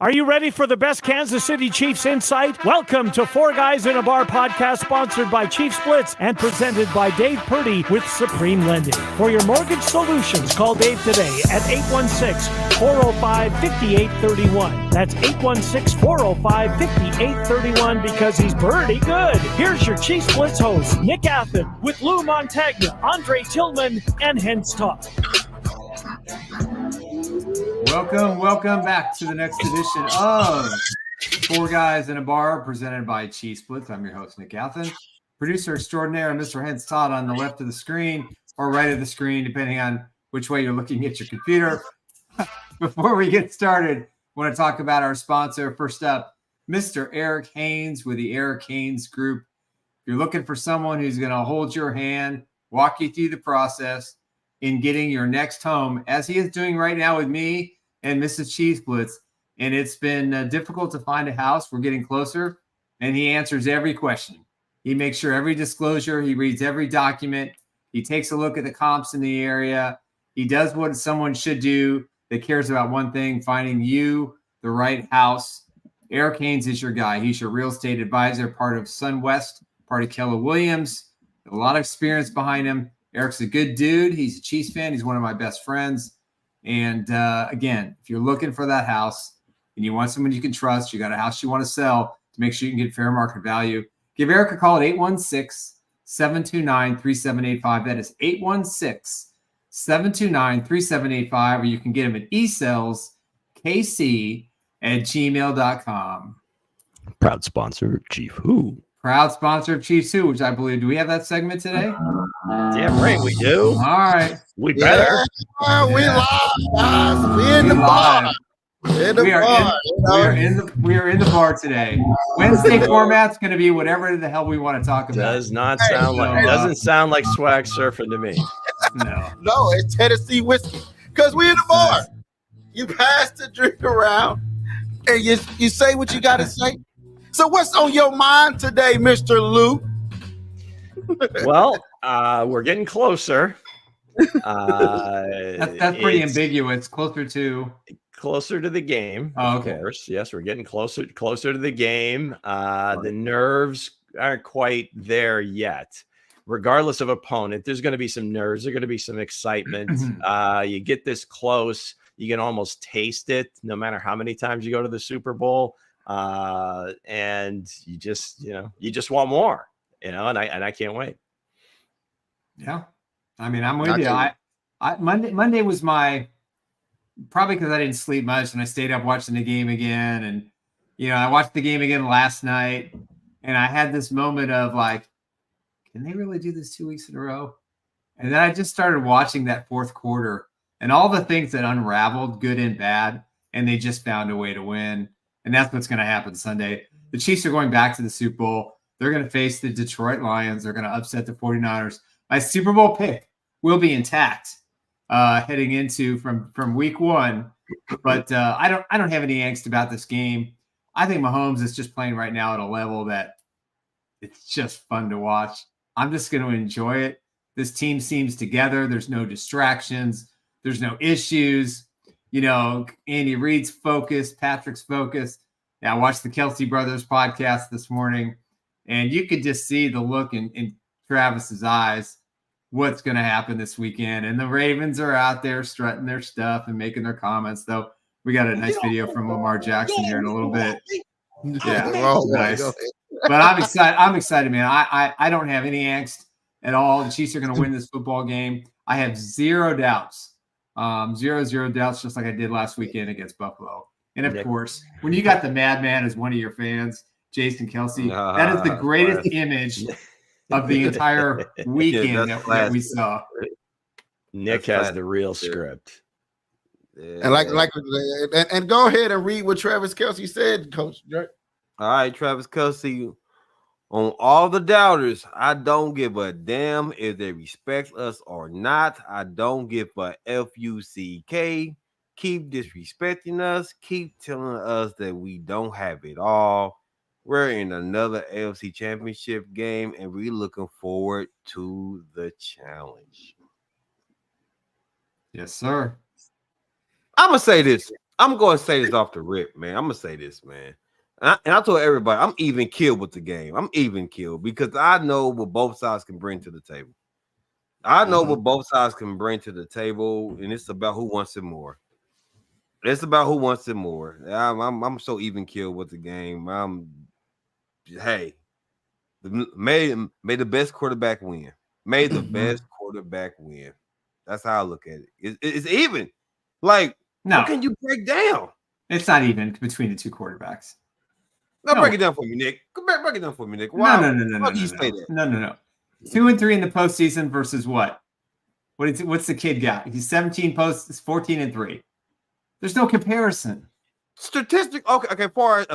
Are you ready for the best Kansas City Chiefs insight? Welcome to Four Guys in a Bar podcast, sponsored by Chiefs Blitz and presented by Dave Purdy with Supreme Lending. For your mortgage solutions, call Dave today at 816-405-5831. That's 816-405-5831 because he's pretty good. Here's your Chiefs Blitz host, Nick Athan, with Lou Montagna, Andre Tillman, and Hense Todd. Welcome back to the next edition of Four Guys in a Bar, presented by Chiefs Blitz. I'm your host, Nick Athan. Producer extraordinaire, Mr. Hense Todd, on the left of the screen or right of the screen, depending on which way you're looking at your computer. Before we get started, I want to talk about our sponsor. First up, Mr. Eric Hense with the Eric Hense Group. If you're looking for someone who's going to hold your hand, walk you through the process in getting your next home, as he is doing right now with me and Mrs. Chiefs Blitz, and it's been difficult to find a house. We're getting closer, and he answers every question. He makes sure every disclosure, he reads every document, he takes a look at the comps in the area. He does what someone should do that cares about one thing, finding you the right house. Eric Hense is your guy. He's your real estate advisor, part of SunWest, part of Keller Williams. A lot of experience behind him. Eric's a good dude. He's a Chiefs fan. He's one of my best friends. And again, if you're looking for that house and you want someone you can trust, you got a house you want to sell to make sure you can get fair market value, give Eric a call at 816-729-3785. That is 816-729-3785, or you can get him at esaleskc@gmail.com. Proud sponsor of Chief Who. Proud sponsor of Chiefs Who, which I believe, do we have that segment today? Damn right we do. All right. We better. Yeah, we live, guys. We in the bar. We are in the bar today. Wednesday format's going to be whatever the hell we want to talk about. Doesn't sound like swag surfing to me. No, it's Tennessee whiskey. Because we in the bar. You pass the drink around and you say what you got to say. So what's on your mind today, Mr. Lou? Well, we're getting closer. That's pretty ambiguous. Closer to the game. Oh, okay. Of course. Yes, we're getting closer to the game. The nerves aren't quite there yet. Regardless of opponent, there's going to be some nerves. There's going to be some excitement. You get this close, you can almost taste it, no matter how many times you go to the Super Bowl. And you just want more, and I can't wait. Yeah. I mean, I'm with you. Monday was my, probably because I didn't sleep much and I stayed up watching the game again. And, I watched the game again last night and I had this moment of like, can they really do this 2 weeks in a row? And then I just started watching that fourth quarter and all the things that unraveled, good and bad, and they just found a way to win. And that's what's going to happen Sunday. The Chiefs are going back to the Super Bowl. They're going to face the Detroit Lions. They're going to upset the 49ers. My Super Bowl pick will be intact heading into from week one. But I don't have any angst about this game. I think Mahomes is just playing right now at a level that it's just fun to watch. I'm just going to enjoy it. This team seems together. There's no distractions. There's no issues. Andy Reid's focused, Patrick's focused. Yeah, I watched the Kelsey Brothers podcast this morning, and you could just see the look in Travis's eyes, what's going to happen this weekend. And the Ravens are out there strutting their stuff and making their comments, though. We got a nice video from Lamar Jackson here in a little bit. Yeah, nice. But I'm excited, man. I don't have any angst at all. The Chiefs are going to win this football game. I have zero doubts. Zero doubts, just like I did last weekend against Buffalo. And of course, when you got the madman as one of your fans, Jason Kelsey, that is the greatest image of the entire weekend that we saw. Nick has the real script. And and go ahead and read what Travis Kelsey said, Coach. All right, Travis Kelsey. On all the doubters, I don't give a damn if they respect us or not. I don't give a F-U-C-K. Keep disrespecting us. Keep telling us that we don't have it all. We're in another AFC Championship game, and we're looking forward to the challenge. Yes, sir. I'm going to say this. I'm going to say this off the rip, man. I'm going to say this, man. And I told everybody, I'm even killed with the game. I'm even killed because I know what both sides can bring to the table. I know what both sides can bring to the table, and it's about who wants it more. It's about who wants it more. I'm so even killed with the game. Hey, may the best quarterback win. May the best quarterback win. That's how I look at it. It's even. Like, how can you break down? It's not even between the two quarterbacks. No, break it down for me, Nick. Break it down for me, Nick. Why do you say that? No. 2-3 in the postseason versus what? What's the kid got? He's 17 posts, 14-3. There's no comparison. Statistic. Okay. As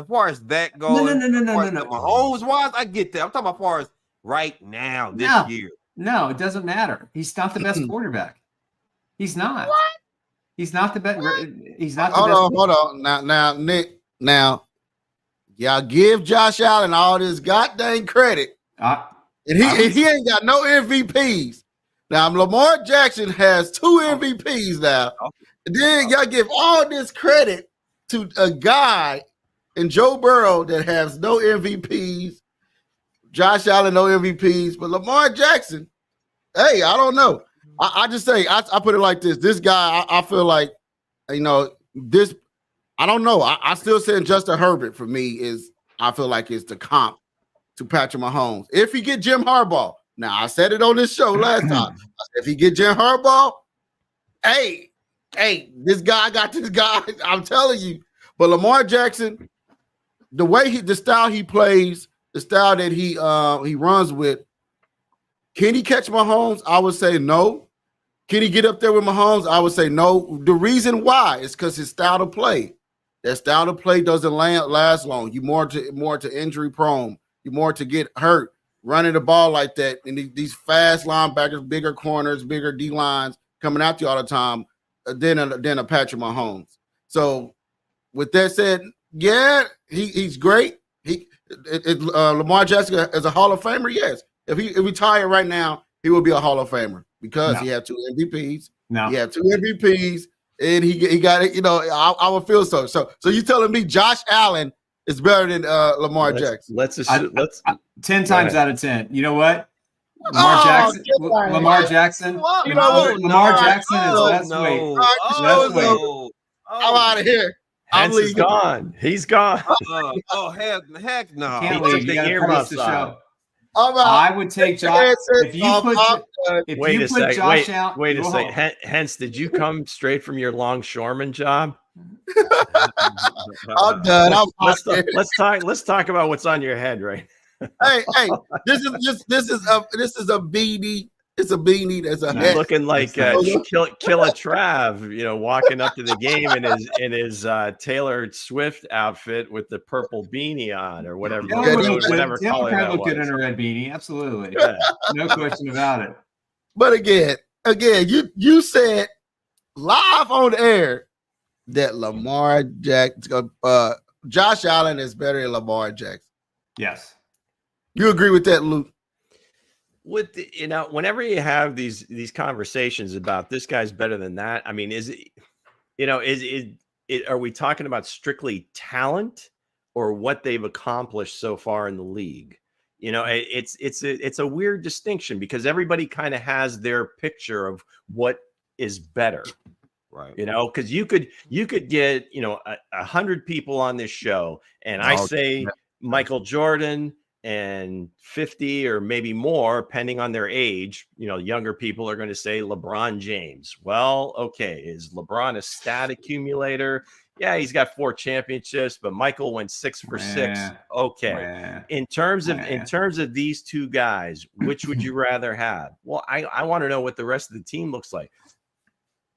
far as that goes. No. Mahomes wise, I get that. I'm talking about as far as right now this year. No, it doesn't matter. He's not the best quarterback. He's not. What? He's not the best. He's not. Hold on. Now, Nick. Now, y'all give Josh Allen all this goddamn credit, and he ain't got no MVPs. Now, Lamar Jackson has 2 MVPs now. And then y'all give all this credit to a guy in Joe Burrow that has no MVPs. Josh Allen, no MVPs. But Lamar Jackson, hey, I don't know. I just say, I put it like this. This guy, I feel like, this, I don't know. I still saying Justin Herbert for me I feel like it's the comp to Patrick Mahomes. If he get Jim Harbaugh, now I said it on this show last time. If he get Jim Harbaugh, hey, this guy got this guy. I'm telling you. But Lamar Jackson, the style he plays, the style that he runs with, can he catch Mahomes? I would say no. Can he get up there with Mahomes? I would say no. The reason why is because his style to play. That style to play doesn't last long. You more to injury prone. You more to get hurt running the ball like that. And these fast linebackers, bigger corners, bigger D lines coming at you all the time. Than a Patrick Mahomes. So with that said, yeah, he's great. Lamar Jackson is a Hall of Famer. Yes, if he retired right now, he would be a Hall of Famer because he had 2 MVPs. He had 2 MVPs, and he got it. I would feel so. So you telling me Josh Allen is better than Lamar Jackson? Let's 10 times out of 10. You know what? Lamar Jackson. Lamar Jackson is best weight. I'm out of here. I'm leaving. Gone. He's gone. Heck no. Can't leave. You gotta finish the show. I would take Josh. If you put Josh out. Wait a second. Hense, did you come straight from your longshoreman job? I'm done. Let's talk about what's on your head, right? Hey, this is a beanie. It's a beanie. That's a hat. Looking like Killer Trav, walking up to the game in his Taylor Swift outfit with the purple beanie on or whatever. Whatever color that look was. good in a red beanie. Absolutely, no question about it. But again, you said live on air that Lamar Jackson, Josh Allen is better than Lamar Jackson. Yes. You agree with that, Luke? Whenever you have these conversations about this guy's better than that, I mean, are we talking about strictly talent or what they've accomplished so far in the league? It's a weird distinction because everybody kind of has their picture of what is better. Right. Because you could get 100 people on this show, and I say Michael Jordan and 50 or maybe more, depending on their age. Younger people are going to say LeBron James. Well, okay, is LeBron a stat accumulator? Yeah, he's got 4 championships, but Michael went 6 for 6. Okay. In terms of these two guys, which would you rather have? Well, I want to know what the rest of the team looks like.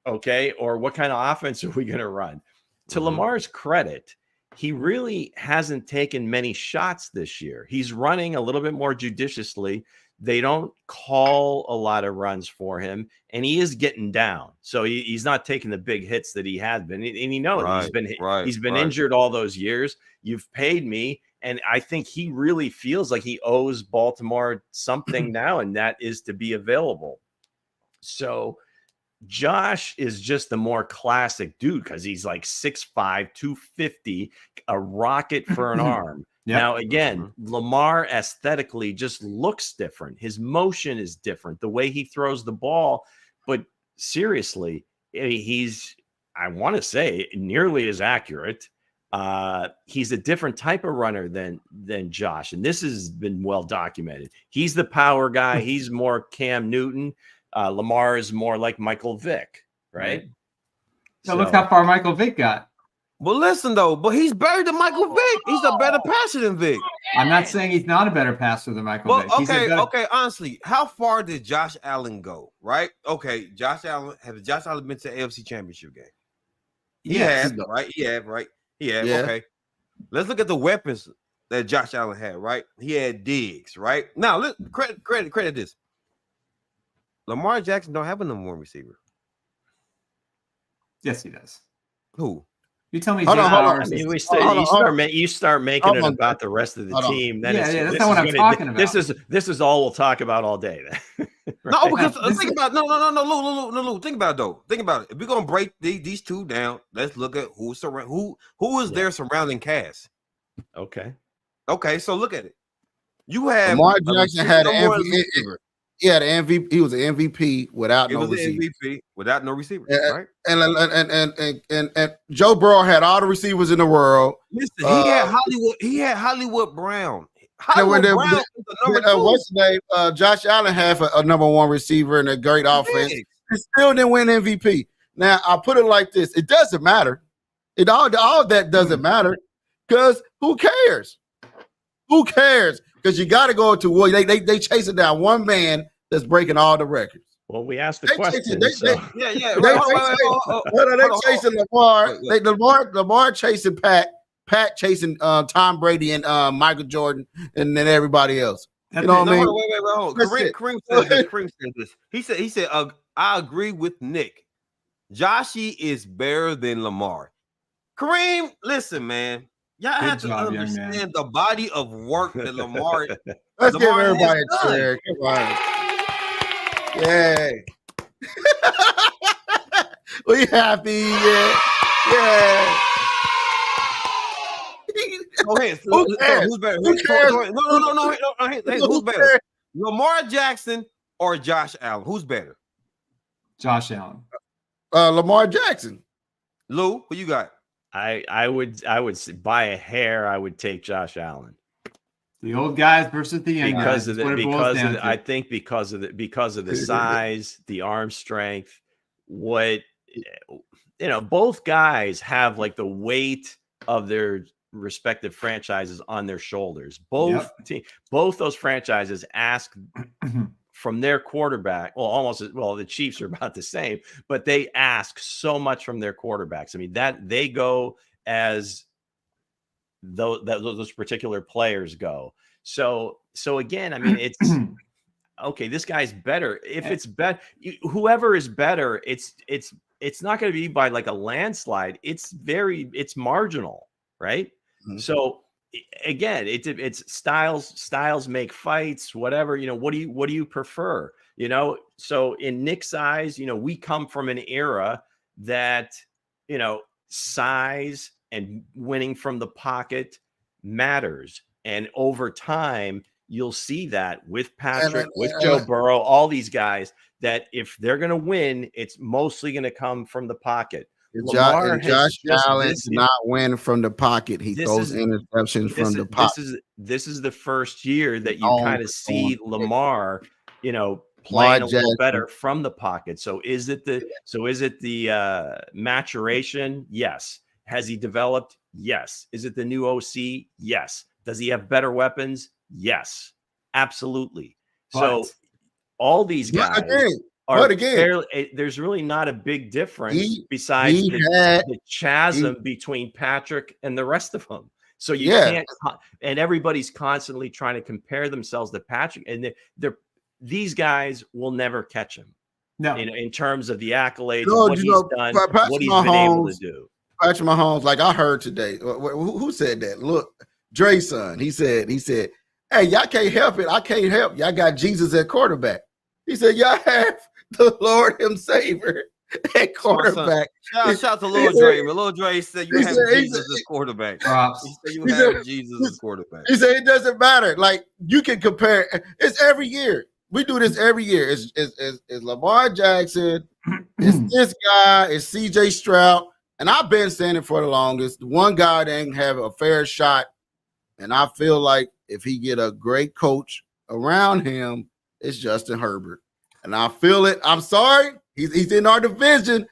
Okay, or what kind of offense are we going to run? To Lamar's credit, he really hasn't taken many shots this year. He's running a little bit more judiciously. They don't call a lot of runs for him, and he is getting down. So he's not taking the big hits that he had been. And he knows he's been injured all those years. You've paid me, and I think he really feels like he owes Baltimore something now, and that is to be available. So Josh is just the more classic dude because he's like 6'5", 250, a rocket for an arm. Yep. Now, again, Lamar aesthetically just looks different. His motion is different, the way he throws the ball. But seriously, he's, I want to say, nearly as accurate. He's a different type of runner than Josh. And this has been well documented. He's the power guy. He's more Cam Newton. Lamar is more like Michael Vick, right? So look how far Michael Vick got. Well, listen, though, but he's better than Michael Vick. He's a better passer than Vick. I'm not saying he's not a better passer than Michael Vick. Okay, honestly, how far did Josh Allen go, right? Okay, has Josh Allen been to the AFC Championship game? He has, right? He has, right? He has, okay. Let's look at the weapons that Josh Allen had, right? He had Diggs, right? Now, let's credit this. Lamar Jackson don't have a number one receiver. Yes, he does. Who? You tell me. You start making it about the rest of the team. Then that's not what I'm talking about. This is all we'll talk about all day. Then. Right? No, because think about no. Think about it though. Think about it. If we're gonna break these two down, let's look at who is their surrounding cast. Okay. So look at it. You have Lamar Jackson had an MVP. He had an MVP. He was an MVP without no receiver. MVP without no receivers, right? And Joe Burrow had all the receivers in the world. Listen, he had Hollywood Brown. What's the name? Josh Allen had a number one receiver and a great offense. He still didn't win MVP. Now I put it like this: it doesn't matter. All that doesn't matter because who cares? Who cares? Because you got to go to war. They chasing down one man that's breaking all the records. Well, we asked the question. They chasing Lamar. Lamar chasing Pat chasing Tom Brady and Michael Jordan and then everybody else. You know what I mean? Wait. Kareem said this. He said, I agree with Nick. Joshy is better than Lamar. Kareem, listen, man. Y'all have to understand the body of work that Lamar. Let's give everybody a cheer. Come on. Yay. We happy. Yeah. Go ahead. Who's better? No. Hey, who's better? Lamar Jackson or Josh Allen? Who's better? Josh Allen. Lamar Jackson. Lou, who you got? I would by a hair. I would take Josh Allen. The old guys versus the young guys. I think because of the size, the arm strength. What both guys have like the weight of their respective franchises on their shoulders. Both those franchises ask from their quarterback. The Chiefs are about the same, but they ask so much from their quarterbacks. I mean, that they go as those particular players go. So again, I mean, it's okay. This guy's better. If it's better, whoever is better, it's not going to be by like a landslide. It's marginal, right? Mm-hmm. So again, it's styles make fights, whatever, what do you prefer? So in Nick's eyes, we come from an era that, size and winning from the pocket matters. And over time, you'll see that with Patrick, with Joe Burrow, all these guys, that if they're going to win, it's mostly going to come from the pocket. Josh Allen does not win from the pocket. He throws interceptions from the pocket. This is the first year that you kind of see Lamar, playing a little better from the pocket. So is it the maturation? Yes. Has he developed? Yes. Is it the new OC? Yes. Does he have better weapons? Yes. Absolutely. So all these guys. There's really not a big difference besides the chasm between Patrick and the rest of them. So you can't, and everybody's constantly trying to compare themselves to Patrick, and these guys will never catch him. No, in terms of the accolades, what he's done, what he's been able to do. Patrick Mahomes, like I heard today, who said that? Look, Dre's son. He said, "Hey, y'all can't help it. I can't help. Y'all got Jesus at quarterback." He said, "Y'all have the Lord and Savior at quarterback. Shout out to Lil Dre. Lil Dre said you have Jesus as quarterback. Props. He said you have Jesus as quarterback. He said it doesn't matter. Like you can compare. It's every year. We do this every year. It's Lamar Jackson. It's this guy. It's CJ Stroud. And I've been saying it for the longest. The one guy that ain't have a fair shot. And I feel like if he get a great coach around him, it's Justin Herbert. And I feel it. I'm sorry. He's in our division.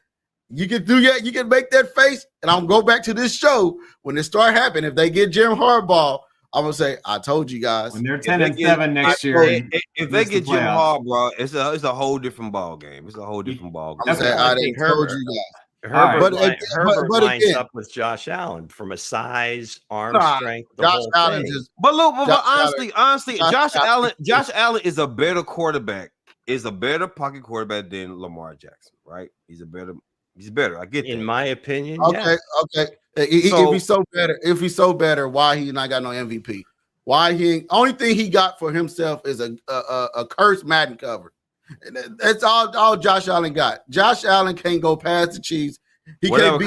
You can do that. You can make that face. And I'm going to go back to this show when it start happening. If they get Jim Harbaugh, I'm going to say, I told you guys. When they're 10-7 next year. If they get Jim Harbaugh, it's a whole different ball game. It's a whole different ball game. I told you guys. Herbert lines again, up with Josh Allen from a size, arm strength. Josh Allen honestly, Josh Allen is a better quarterback. Is a better pocket quarterback than Lamar Jackson, right? He's better. I get that. In my opinion. Okay. If he's so better, why he not got no MVP? Why he only thing he got for himself is a cursed Madden cover. That's all Josh Allen got. Josh Allen can't go past the Chiefs. He can't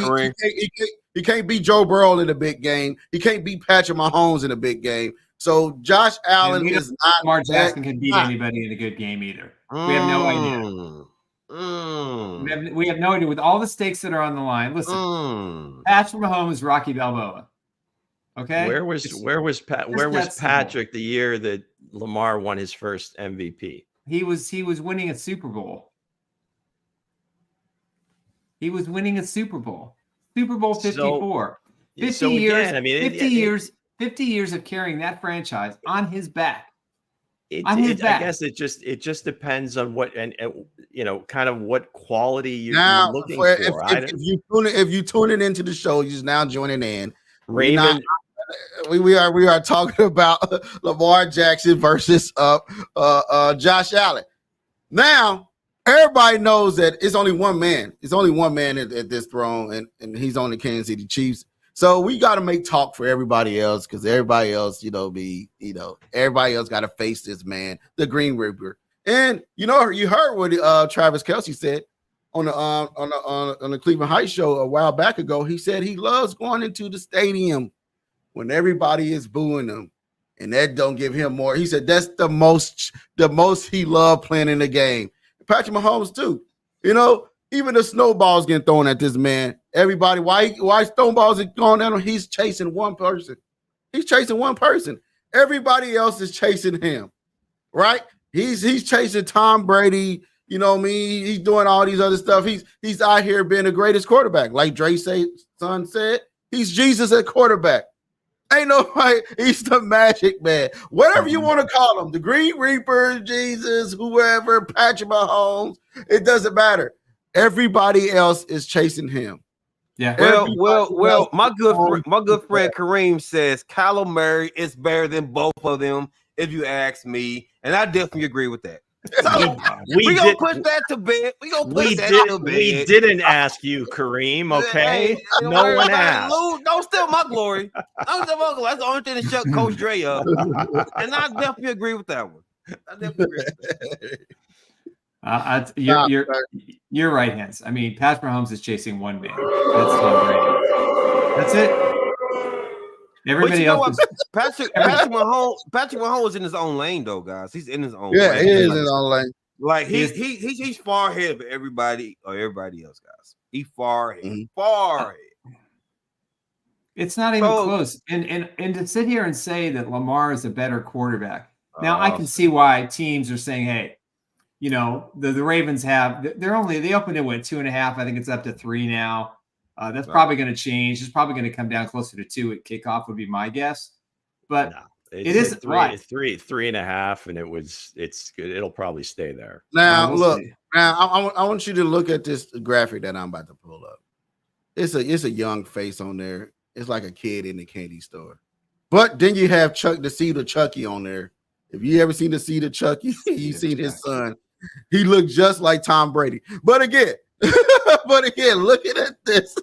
beat Joe Burrow in a big game. He can't beat Patrick Mahomes in a big game. So Josh Allen is not. Lamar Jackson can beat anybody in a good game either. We have no idea. We have no idea with all the stakes that are on the line. Listen, Patrick Mahomes, Rocky Balboa. Okay, where was Patrick the year that Lamar won his first MVP? He was winning a Super Bowl. He was winning a Super Bowl. Super Bowl 54. 50 years. 50 years of carrying that franchise on his back. I guess it just depends on what and kind of what quality you're looking for. If you tune it into the show, you're just now joining in. Raven. We are talking about Lamar Jackson versus Josh Allen. Now everybody knows that it's only one man. It's only one man at this throne, and he's on the Kansas City Chiefs. So we got to make talk for everybody else because everybody else, everybody else got to face this man, the Green Reaper. And you heard what Travis Kelce said on the Cleveland Heights show a while back ago. He said he loves going into the stadium when everybody is booing him, and that don't give him more. He said that's the most he loved playing in the game. Patrick Mahomes too. Even the snowballs getting thrown at this man. Everybody, why snowballs are going down? He's chasing one person. Everybody else is chasing him, right? He's chasing Tom Brady. You know what I mean? He's doing all these other stuff. He's out here being the greatest quarterback. Like Dre's son said, he's Jesus at quarterback. Ain't nobody, he's the magic man. Whatever you want to call him, the Green Reaper, Jesus, whoever, Patrick Mahomes, it doesn't matter. Everybody else is chasing him. Yeah. Well. My good friend Kareem says Kyler Murray is better than both of them. If you ask me, and I definitely agree with that. So we gonna put that to bed. We didn't ask you, Kareem. Okay, no one asked. Don't steal my glory. That's the only thing that shut Coach Dre up. And I definitely agree with that one. You're right, Hense. I mean, Patrick Mahomes is chasing one man. That's Tom Brady. That's it. Everybody else. Patrick Mahomes is in his own lane, though, guys. He's in his own lane. Yeah, he is in his own lane. Like he's far ahead of everybody else, guys. He's far ahead. It's not even close. And to sit here and say that Lamar is a better quarterback. Now I can see why teams are saying, hey, the Ravens they opened it with 2.5. I think it's up to 3 now. That's probably going to change. It's probably going to come down closer to 2 at kickoff would be my guess. But it is 3.5, and it'll probably stay there. Now look, I want you to look at this graphic that I'm about to pull up. It's a young face on there. It's like a kid in the candy store. But then you have the seed of Chucky on there. If you ever seen the seed of Chucky, you seen his son. He looked just like Tom Brady. But again, looking at this.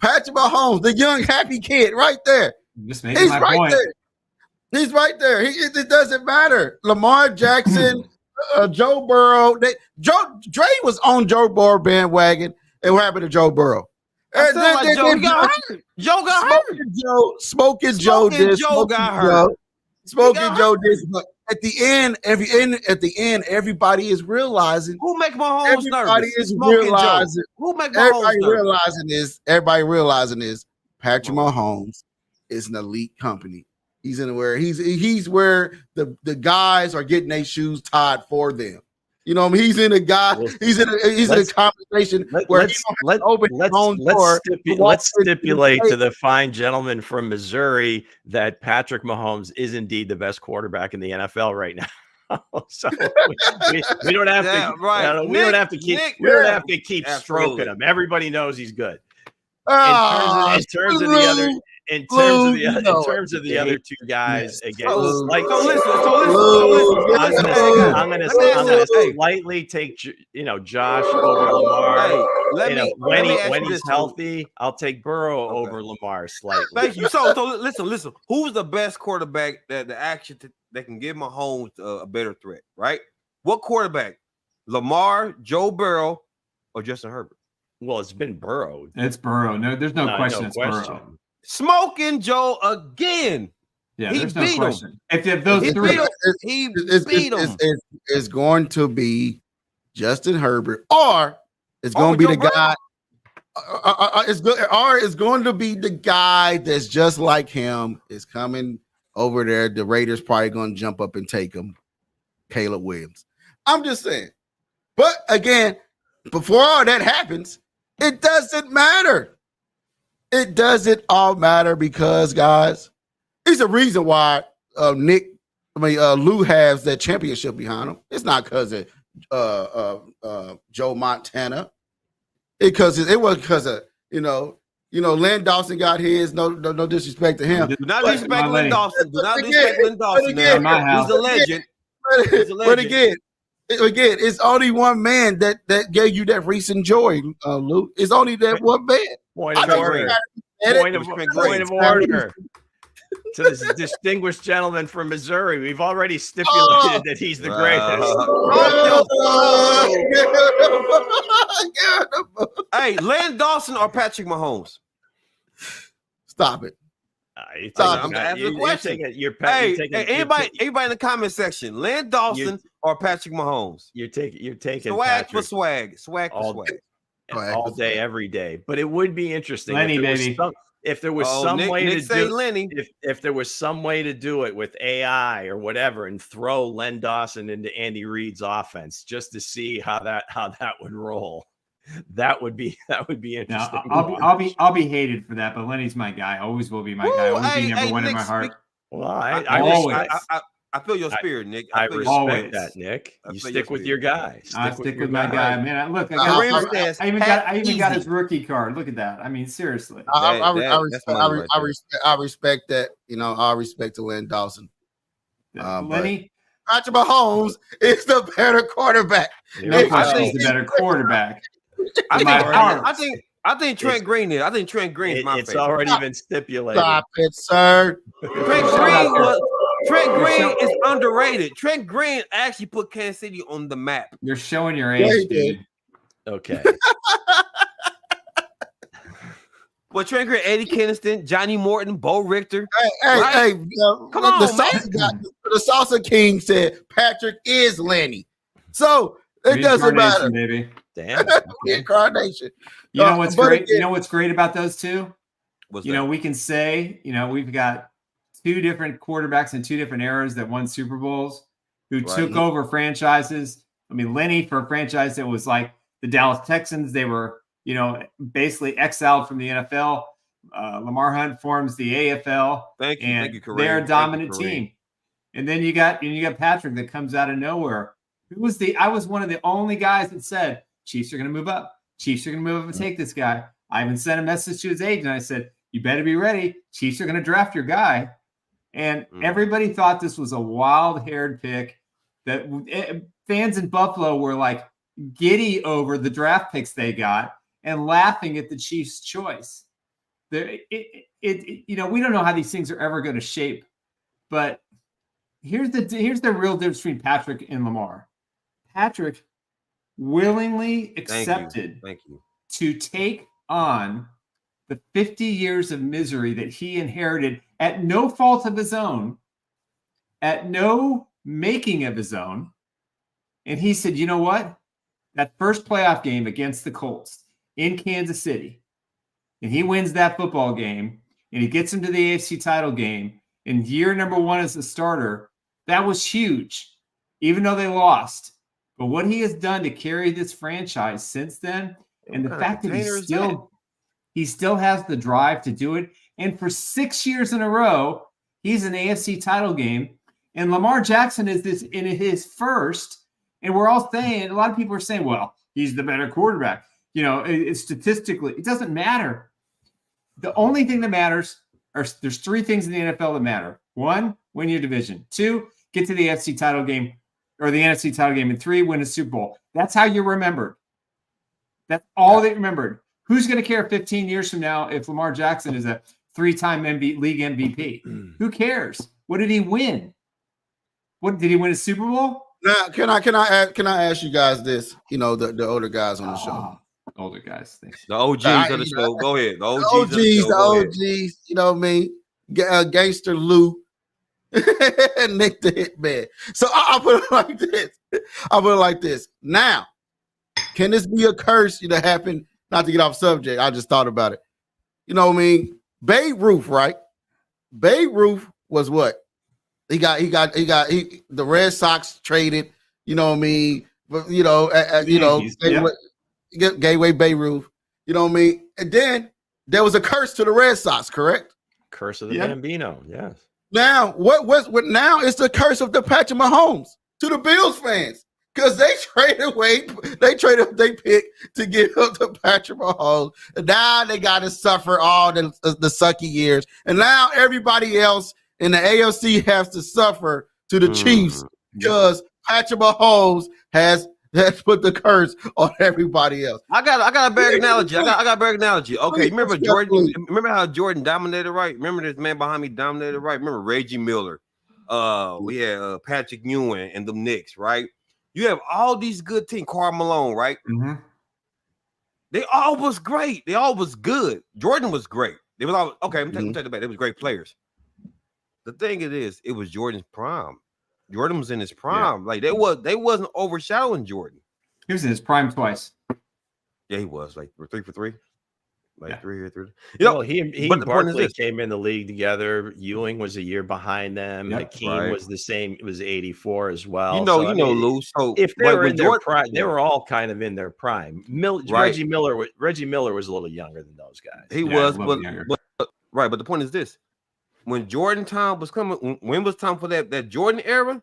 Patrick Mahomes, the young happy kid right there. He's right there. He's right there. It doesn't matter. Lamar Jackson, Joe Burrow. Dre was on Joe Burrow bandwagon. And what happened to Joe Burrow? I said like Joe got hurt. Joe got hurt. Smoking Joe got hurt. Smoking Joe did. But at the end, everybody is realizing who make Mahomes nervous. Everybody is realizing. Who make Mahomes nervous. Everybody realizing is Patrick Mahomes is an elite company. He's in where he's where the guys are getting their shoes tied for them. You know, he's in a conversation where let's stipulate to the fine gentleman from Missouri that Patrick Mahomes is indeed the best quarterback in the NFL right now. So we don't have to. Right. We don't have to keep stroking him. Everybody knows he's good. In terms of the other two guys, again, I'm gonna slightly take Josh over Lamar. When he's healthy, I'll take Burrow over Lamar slightly. Thank you. So listen. Who's the best quarterback that can give Mahomes a better threat? Right? What quarterback? Lamar, Joe Burrow, or Justin Herbert? Well, it's been Burrow. It's Burrow. No, there's no question. It's Burrow. Smoking Joe again. Yeah, there's no question. If those three, he beat him. It's going to be Justin Herbert, or it's going to be the guy. It's going to be the guy that's just like him. Is coming over there. The Raiders probably going to jump up and take him. Caleb Williams. I'm just saying. But again, before all that happens, it doesn't matter. It doesn't all matter because, guys, it's a reason why Lou has that championship behind him. It's not because of Joe Montana. It was because of Len Dawson got his. No disrespect to him. Do not disrespect Len Dawson. Do not disrespect Len Dawson. He's a legend. But again, it's only one man that gave you that recent joy, Lou. It's only that one man. Point of order. To this distinguished gentleman from Missouri, we've already stipulated that he's the greatest. Hey, Len Dawson or Patrick Mahomes? Stop it. I'm asking a question. Anybody in the comment section, Len Dawson or Patrick Mahomes? You're taking swag for swag for swag. All day, every day. But it would be interesting if there was some way to do it with AI or whatever, and throw Len Dawson into Andy Reid's offense just to see how that would roll. That would be interesting. Now, I'll be hated for that, but Lenny's my guy. Always will be my guy. Always be number one in my heart. Well, I feel your spirit, Nick. I respect that, Nick. You stick with your guy. I stick with my guy. Man, look, I even got his rookie card. Look at that. I mean, seriously. I respect that. I respect to Len Dawson. Lenny, Patrick Mahomes is the better quarterback. No question, he's the better quarterback. I think Trent Green is. I think Trent Green is my favorite. It's already been stipulated. Stop it, sir. Trent Green is underrated. Trent Green actually put Kansas City on the map. You're showing your age, dude. Okay. Well, Trent Green, Eddie Kinnison, Johnny Morton, Bo Richter. Hey, come on, the Salsa King said Patrick is Lenny. So it doesn't matter. Baby. Damn. Incarnation. You know what's great? You know what's great about those two? We can say, we've got two different quarterbacks in two different eras that won Super Bowls who took over franchises. I mean, Lenny, for a franchise that was like the Dallas Texans, they were, basically exiled from the NFL. Lamar Hunt forms the AFL. Thank you, Kareem. They're a dominant team. And then you got Patrick that comes out of nowhere. I was one of the only guys that said Chiefs are going to move up. Chiefs are going to move up and take this guy. I even sent a message to his agent. I said, you better be ready. Chiefs are going to draft your guy. And everybody thought this was a wild-haired pick. That fans in Buffalo were like giddy over the draft picks they got and laughing at the Chiefs' choice. We don't know how these things are ever going to shape, but here's the real difference between Patrick and Lamar. Patrick willingly accepted Thank you. to take on the 50 years of misery that he inherited at no fault of his own, at no making of his own. And he said, you know what? That first playoff game against the Colts in Kansas City, and he wins that football game, and he gets him to the AFC title game in year number 1 as a starter. That was huge, even though they lost. But what he has done to carry this franchise since then, and the fact that he still has the drive to do it. And for 6 years in a row, he's an AFC title game. And Lamar Jackson is this in his first. And we're all saying, a lot of people are saying, well, he's the better quarterback. You know, statistically, it doesn't matter. The only thing that matters there's 3 things in the NFL that matter. 1, win your division. 2, get to the AFC title game or the NFC title game. And 3, win a Super Bowl. That's how you're remembered. That's all they remembered. Who's going to care 15 years from now if Lamar Jackson is a 3-time league MVP? Who cares? What did he win? What did he win a Super Bowl? Now, can I ask you guys this? You know, the older guys on the show. Older guys. Thanks. The OGs of the show. Go ahead. The OGs. You know what I mean? Gangster Lou. Nick the Hitman. So I'll put it like this. Now, can this be a curse that happened? Not to get off subject, I just thought about it. You know what I mean? Babe Ruth, right? Babe Ruth was what? He got the Red Sox traded, you know what I mean? But Gateway Babe Ruth, you know what I mean? And then there was a curse to the Red Sox, correct? Curse of the Bambino, yes. Now, what now is the curse of the Patrick Mahomes to the Bills fans. Because they traded their pick to get up to Patrick Mahomes. And now they got to suffer all the sucky years. And now everybody else in the AFC has to suffer to the Chiefs because Patrick Mahomes has put the curse on everybody else. I got a better analogy. I got a better analogy. Okay, remember Jordan? Remember how Jordan dominated, right? Remember this man behind me dominated, right? Remember Reggie Miller? We had Patrick Ewing and the Knicks, right? You have all these good teams, Karl Malone, right? Mm-hmm. They all was great. They all was good. Jordan was great. They was all okay. I'm taking it back. They was great players. The thing it was Jordan's prime. Jordan was in his prime. Like they wasn't overshadowing Jordan. He was in his prime twice. Yeah, he was like 3 for 3. Like 3 or 3. You know, he and Barkley came in the league together. Ewing was a year behind them. Hakeem was the same. It was 84 as well. Lou. So if they were in their prime, they were all kind of in their prime. Reggie Miller was a little younger than those guys. He was, but the point is this: when Jordan time was coming, when it was time for that Jordan era,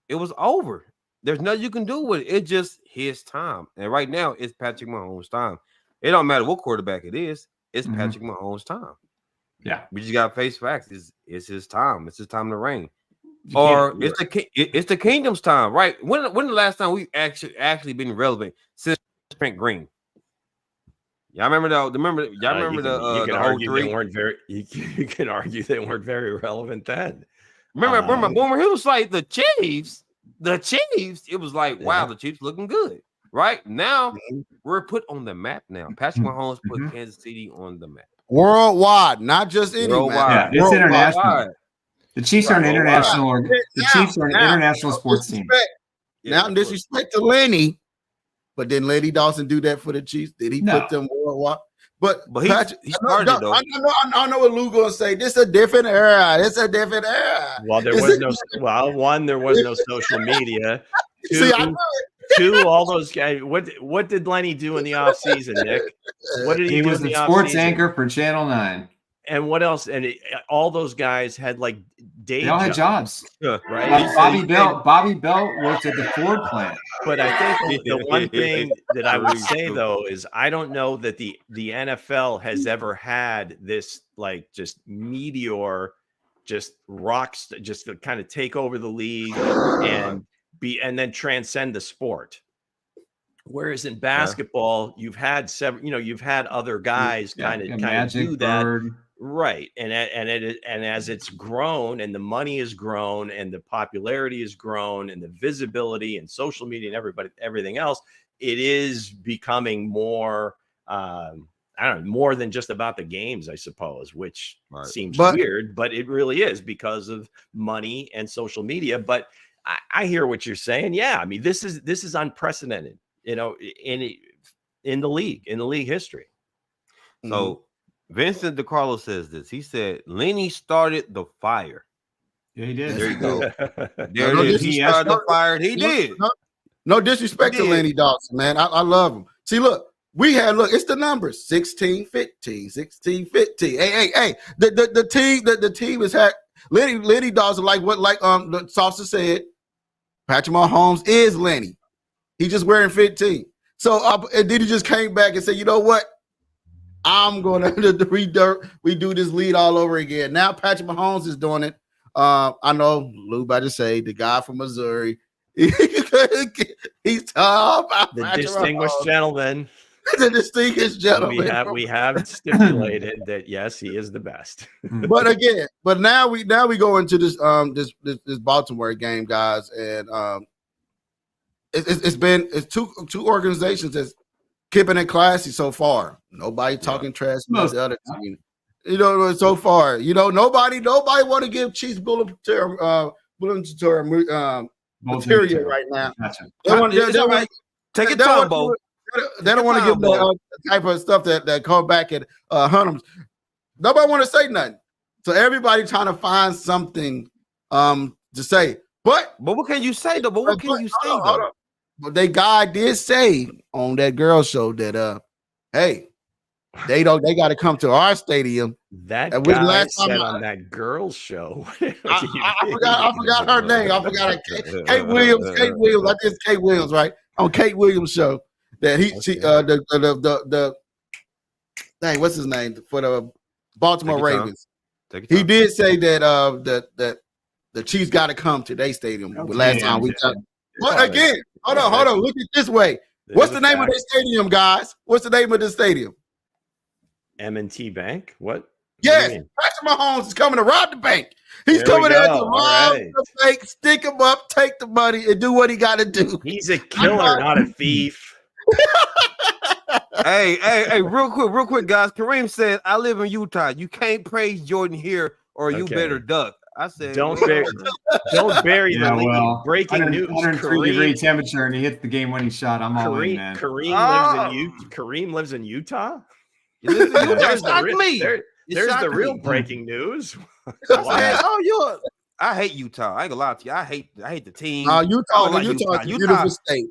it was over. There's nothing you can do with it. It's just his time, and right now it's Patrick Mahomes' time. It don't matter what quarterback it is. It's Patrick Mahomes' time. Yeah, we just got to face facts. It's his time. It's his time to reign. Or it's the kingdom's time, right? When the last time we actually been relevant since Trent Green? Y'all remember the you can argue they weren't very. You can argue they weren't very relevant then. Remember Boomer? He was like the Chiefs. It was like wow, the Chiefs looking good. Right now, we're put on the map now. Patrick Mahomes put Kansas City on the map. Worldwide, not just any map. Yeah, it's international. The Chiefs are an international. The Chiefs are an international sports team. Now, disrespect to Lenny, but did Lenny Dawson do that for the Chiefs? Did he put them worldwide? But Patrick, he started though. I know what Lou gonna say. This is a different era. It's a different era. Well, there was no social media. Two, all those guys. What did Lenny do in the offseason, Nick? What did he do? Was the sports anchor for Channel 9. And what else? And all those guys had like day They all had jobs. Right? Bobby Belt worked at the Ford plant. But I think the one thing that I would say though is I don't know that the NFL has ever had this like just meteor, just rocks, just to kind of take over the league and then transcend the sport. Whereas in basketball, you've had you've had other guys kind of do that. Right. And as it's grown and the money has grown and the popularity has grown and the visibility and social media and everything else, it is becoming more, I don't know, more than just about the games, I suppose, which seems weird, but it really is because of money and social media. But I hear what you're saying. Yeah. I mean, this is unprecedented, in the league history. So Vincent DiCarlo says this. He said, Lenny started the fire. Yeah, he did. There you go. There it is. He started the fire. He did. No disrespect to Lenny Dawson, man. I love him. See, look, it's the numbers 16-15, 16-15. Hey. The team is had Lenny Dawson, like the Saucer said. Patrick Mahomes is Lenny. He just wearing 15. So and then he just came back and said, you know what? I'm going to redo this lead all over again. Now Patrick Mahomes is doing it. I know Lou about to say the guy from Missouri. He's tough. The distinguished gentleman. The distinguished gentleman. We have stipulated that yes, he is the best. but now we go into this Baltimore game, guys, and it's two organizations that's keeping it classy so far. Nobody talking trash about the other team. So far, nobody want to give Chiefs bulletin material right now. Take it time, Bo. They don't want to give the type of stuff that come back at hunt them. Nobody want to say nothing. So everybody trying to find something to say. But what can you say though? But what can you say though? But they guy did say on that girl show that hey, they got to come to our stadium. That guy said on that girl's show. I forgot her name. I forgot her. Kate Williams. I think it's Kate Williams, right? On Kate Williams' show that dang, what's his name for the Baltimore Ravens? He did say that the Chiefs got to come to their stadium. Last time we talked. But again, hold on. Look at it this way. What's the name of their stadium, guys? What's the name of the stadium? M&T Bank? What? Yes, Patrick Mahomes is coming to rob the bank. He's coming there to rob the bank, stick him up, take the money, and do what he got to do. He's a killer, not a thief. Hey, real quick, guys. Kareem said, I live in Utah. You can't praise Jordan here or you better duck. I said, don't bury the lead. Breaking news. 103-degree temperature, and he hits the game-winning shot. I'm all in, man. Kareem lives in Utah. There's the real breaking news. I hate Utah. I ain't gonna lie to you. I hate the team. Utah is a beautiful state.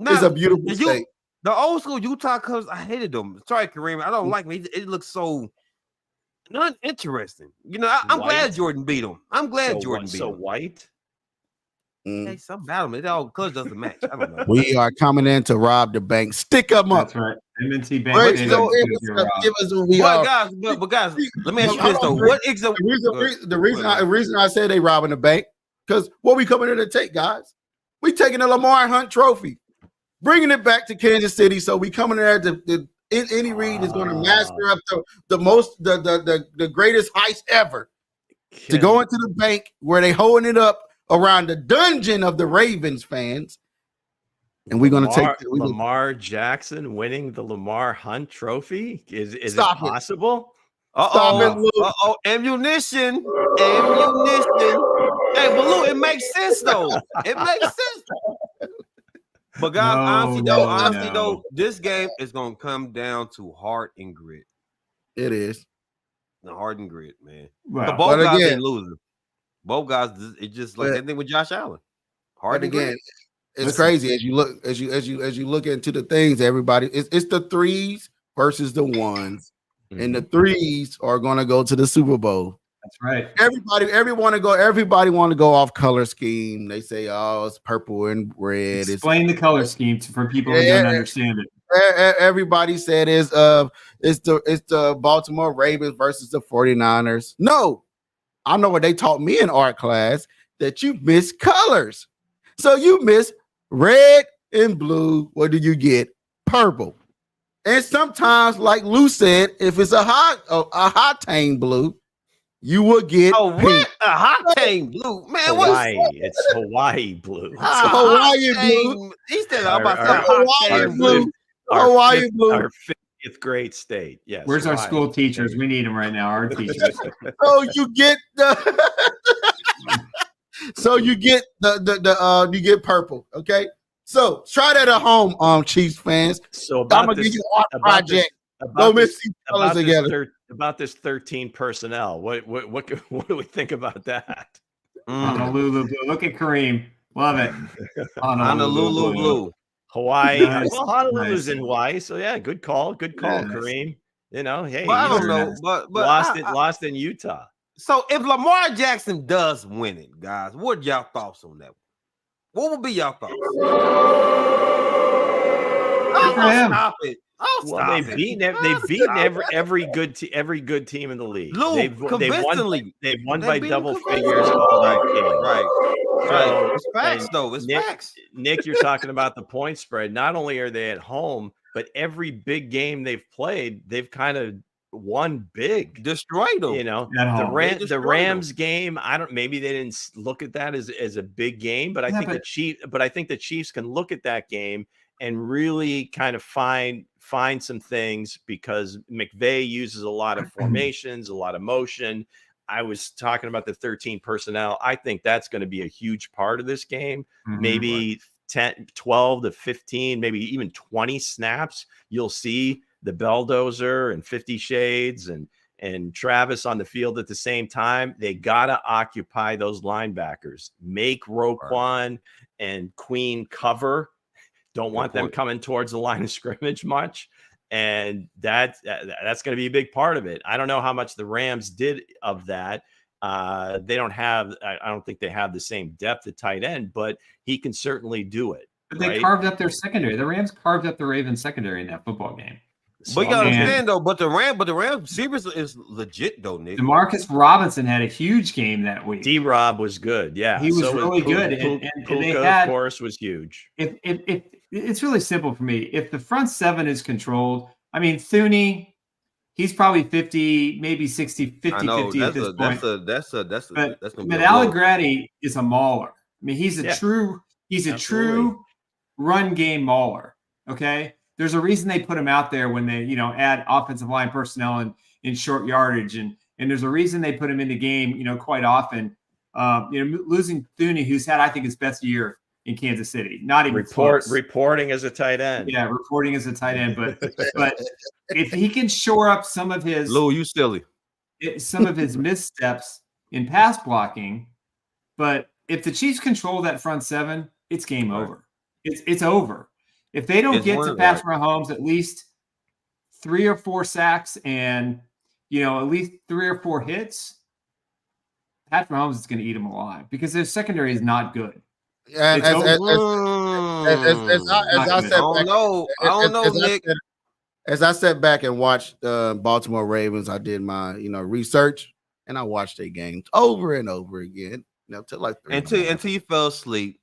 It's a beautiful state. The old school Utah Cubs, I hated them. Sorry, Kareem. I don't like me. It looks so not interesting. I'm glad Jordan beat him. I'm glad Jordan beat him. So white. Hey, something about them. It all colors doesn't match. I don't know. We are coming in to rob the bank. Stick them up. That's right. M&T Bank. But guys, let me ask you this though. What is the reason I say they robbing the bank? Because what we coming in to take, guys? We taking the Lamar Hunt Trophy, bringing it back to Kansas City. So we coming there to Andy Reid is going to master up the greatest heist ever to go into the bank where they holding it up around the dungeon of the Ravens fans. And we're going to take Lamar Jackson winning the Lamar Hunt Trophy. Is it possible? Ammunition. Hey, Baloo, it makes sense though. It makes sense. But guys, honestly though, this game is gonna come down to heart and grit. It is the heart and grit, man. Well, both guys ain't losing. Both guys, it's just like that thing with Josh Allen. Hard and grit. It's crazy as you look into the things. Everybody, it's the threes versus the ones, and the threes are gonna go to the Super Bowl. That's right. Everybody want to go off color scheme. They say, "Oh, it's purple and red." Explain the color scheme for people who don't understand it. Everybody said it's the Baltimore Ravens versus the 49ers. No, I know what they taught me in art class, that you miss colors. So you miss red and blue. What do you get? Purple. And sometimes, like Lou said, if it's a hot tang blue, you will get what? pink. A hot tang blue, man. Hawaii. It's Hawaii blue. Hawaii blue. He said Our- about our- some hot Hawaii tang blue. blue. Hawaii blue. Our 50th grade state. Yes. Where's our Hawaii. school teachers? We need them right now. Our teachers. So you get you get purple. Okay. So try that at home, Chiefs fans. So I'm about gonna this, give you art about project. this, Go about mix this, these colors about this, together. about this 13 personnel. What do we think about that? Honolulu blue. Look at Kareem. Love it. Honolulu blue. Hawaii. Nice. Well, Honolulu's Nice. in Hawaii, so yeah, good call, Nice. Kareem. Hey, But I don't know. But lost in Utah. So if Lamar Jackson does win it, guys, what are y'all thoughts on that? What would be y'all thoughts? Stop it. They've beaten every good team in the league. Lou, convincingly. They've won by double figures all night. Right. It's facts, though. It's facts. Nick, you're talking about the point spread. Not only are they at home, but every big game they've played, they've kind of won big. Destroyed them. The Rams game, maybe they didn't look at that as a big game, but I think the Chiefs can look at that game and really kind of find some things, because McVay uses a lot of formations, a lot of motion. I was talking about the 13 personnel. I think that's going to be a huge part of this game. Maybe 10, 12 to 15, maybe even 20 snaps. You'll see the Belldozer and 50 Shades and Travis on the field at the same time. They got to occupy those linebackers, make Roquan and Queen cover. Don't want them coming towards the line of scrimmage much. And that's going to be a big part of it. I don't know how much the Rams did of that. I don't think they have the same depth at tight end, but he can certainly do it. But they carved up their secondary. The Rams carved up the Ravens secondary in that football game. But you gotta understand though, but the Rams receivers is legit though, Nick. Demarcus Robinson had a huge game that week. D-Rob was good, yeah. He was really good. And they had, of course, was huge. If it's really simple for me. If the front seven is controlled, I mean, Thuney, he's probably 50, maybe 60, 50 at this point. But Allegretti is a mauler. I mean, he's a true run game mauler. Okay. There's a reason they put him out there when they, add offensive line personnel in short yardage. And there's a reason they put him in the game, quite often. Losing Thuney, who's had, I think, his best year in Kansas City. Not even reporting as a tight end. Yeah, reporting as a tight end. But if he can shore up some of his missteps in pass blocking, but if the Chiefs control that front seven, it's game over. It's over. If they don't get to Patrick Mahomes at least 3 or 4 sacks and at least 3 or 4 hits, Patrick Mahomes is going to eat them alive because their secondary is not good. And as I sat back and watched Baltimore Ravens, I did my research and I watched their games over and over again. Until you fell asleep.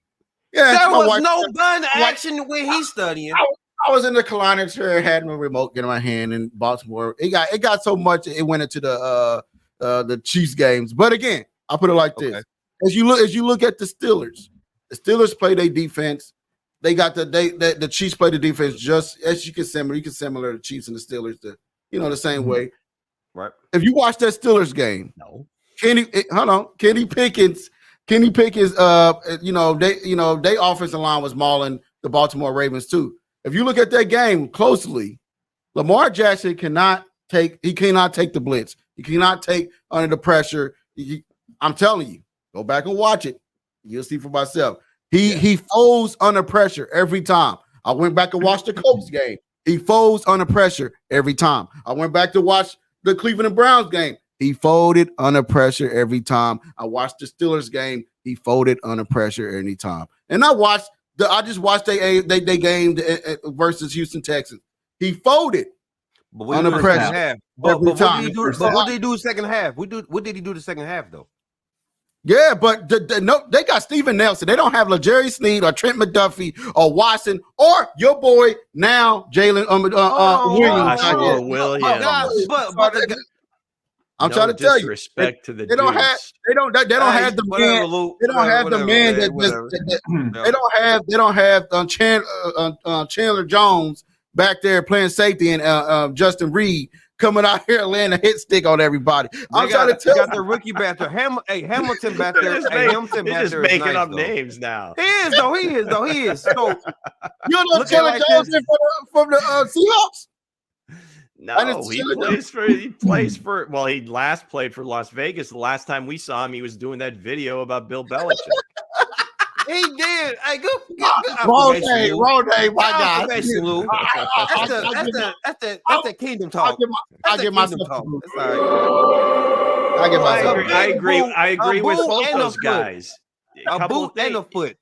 Yeah, there was no gun action when he's studying. I was in the recliner chair, had my remote in my hand in Baltimore. It got so much it went into the Chiefs games. But again, I put it like this: as you look at the Steelers play their defense. They got the Chiefs play the defense just as you can similar the Chiefs and the Steelers the same way. Right. If you watch that Steelers game, Kenny Pickens, their offensive line was mauling the Baltimore Ravens too. If you look at that game closely, Lamar Jackson cannot take the blitz. He cannot take under the pressure. I'm telling you, go back and watch it. You'll see for myself. He folds under pressure every time. I went back and watched the Colts game. He folds under pressure every time. I went back to watch the Cleveland Browns game. He folded under pressure every time. I watched the Steelers game. He folded under pressure any time. And I just watched their game versus Houston Texans. He folded under pressure. But what did he do the second half? What did he do the second half though? Yeah, but no, they got Steven Nelson. They don't have LaJerry Sneed or Trent McDuffie or Watson or your boy now Jalen Williams. Joshua Williams. I'm trying to tell you, disrespect to the they don't have they don't have the man. They don't have the man that they don't have Chandler Jones back there playing safety and Justin Reed coming out here laying a hit stick on everybody. I'm trying to tell you. Got the rookie back there. Hamilton back there. Hamilton back just there making nice, up though. Names now. He is though. So You know Chandler Jones from the Seahawks? No, he plays for. Well, he last played for Las Vegas. The last time we saw him, he was doing that video about Bill Belichick. He did. Hey, good. Wrong day, my guy. That's the kingdom talk. I give myself talk. a That's all right. I give myself. I agree with both those guys. A boot and a foot.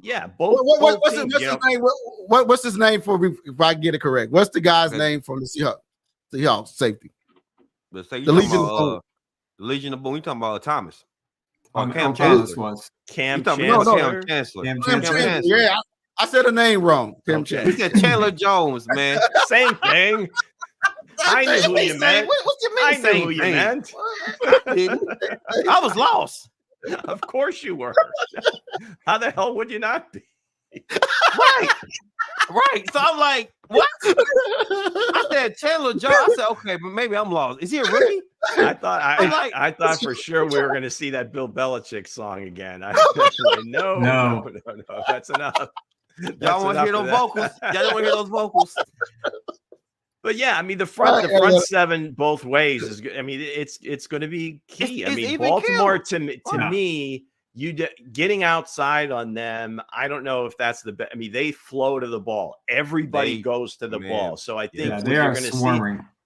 Yeah, both. What's his name? What's his name for? If I get it correct, what's the guy's name from the Seahawks safety? The Legion of Boom. You talking about Thomas? Cam Chancellor was. Cam Chancellor. Cam Chancellor. Yeah, I said the name wrong. Cam Chancellor. He said Chandler Jones, man. Same thing. I knew who you meant. What you mean? I knew who you meant. I was lost. Of course you were. How the hell would you not be? Right. So I'm like, what? I said Chandler Jones. I said, okay, but maybe I'm lost. Is he a rookie? I thought for sure we were going to see that Bill Belichick song again. No. That's enough. Y'all want to hear those vocals? Y'all don't want to hear those vocals? But yeah, I mean the front seven both ways is. I mean it's going to be key. I mean Baltimore to me, getting outside on them. I don't know if that's the best. I mean they flow to the ball. Everybody goes to the ball. So I think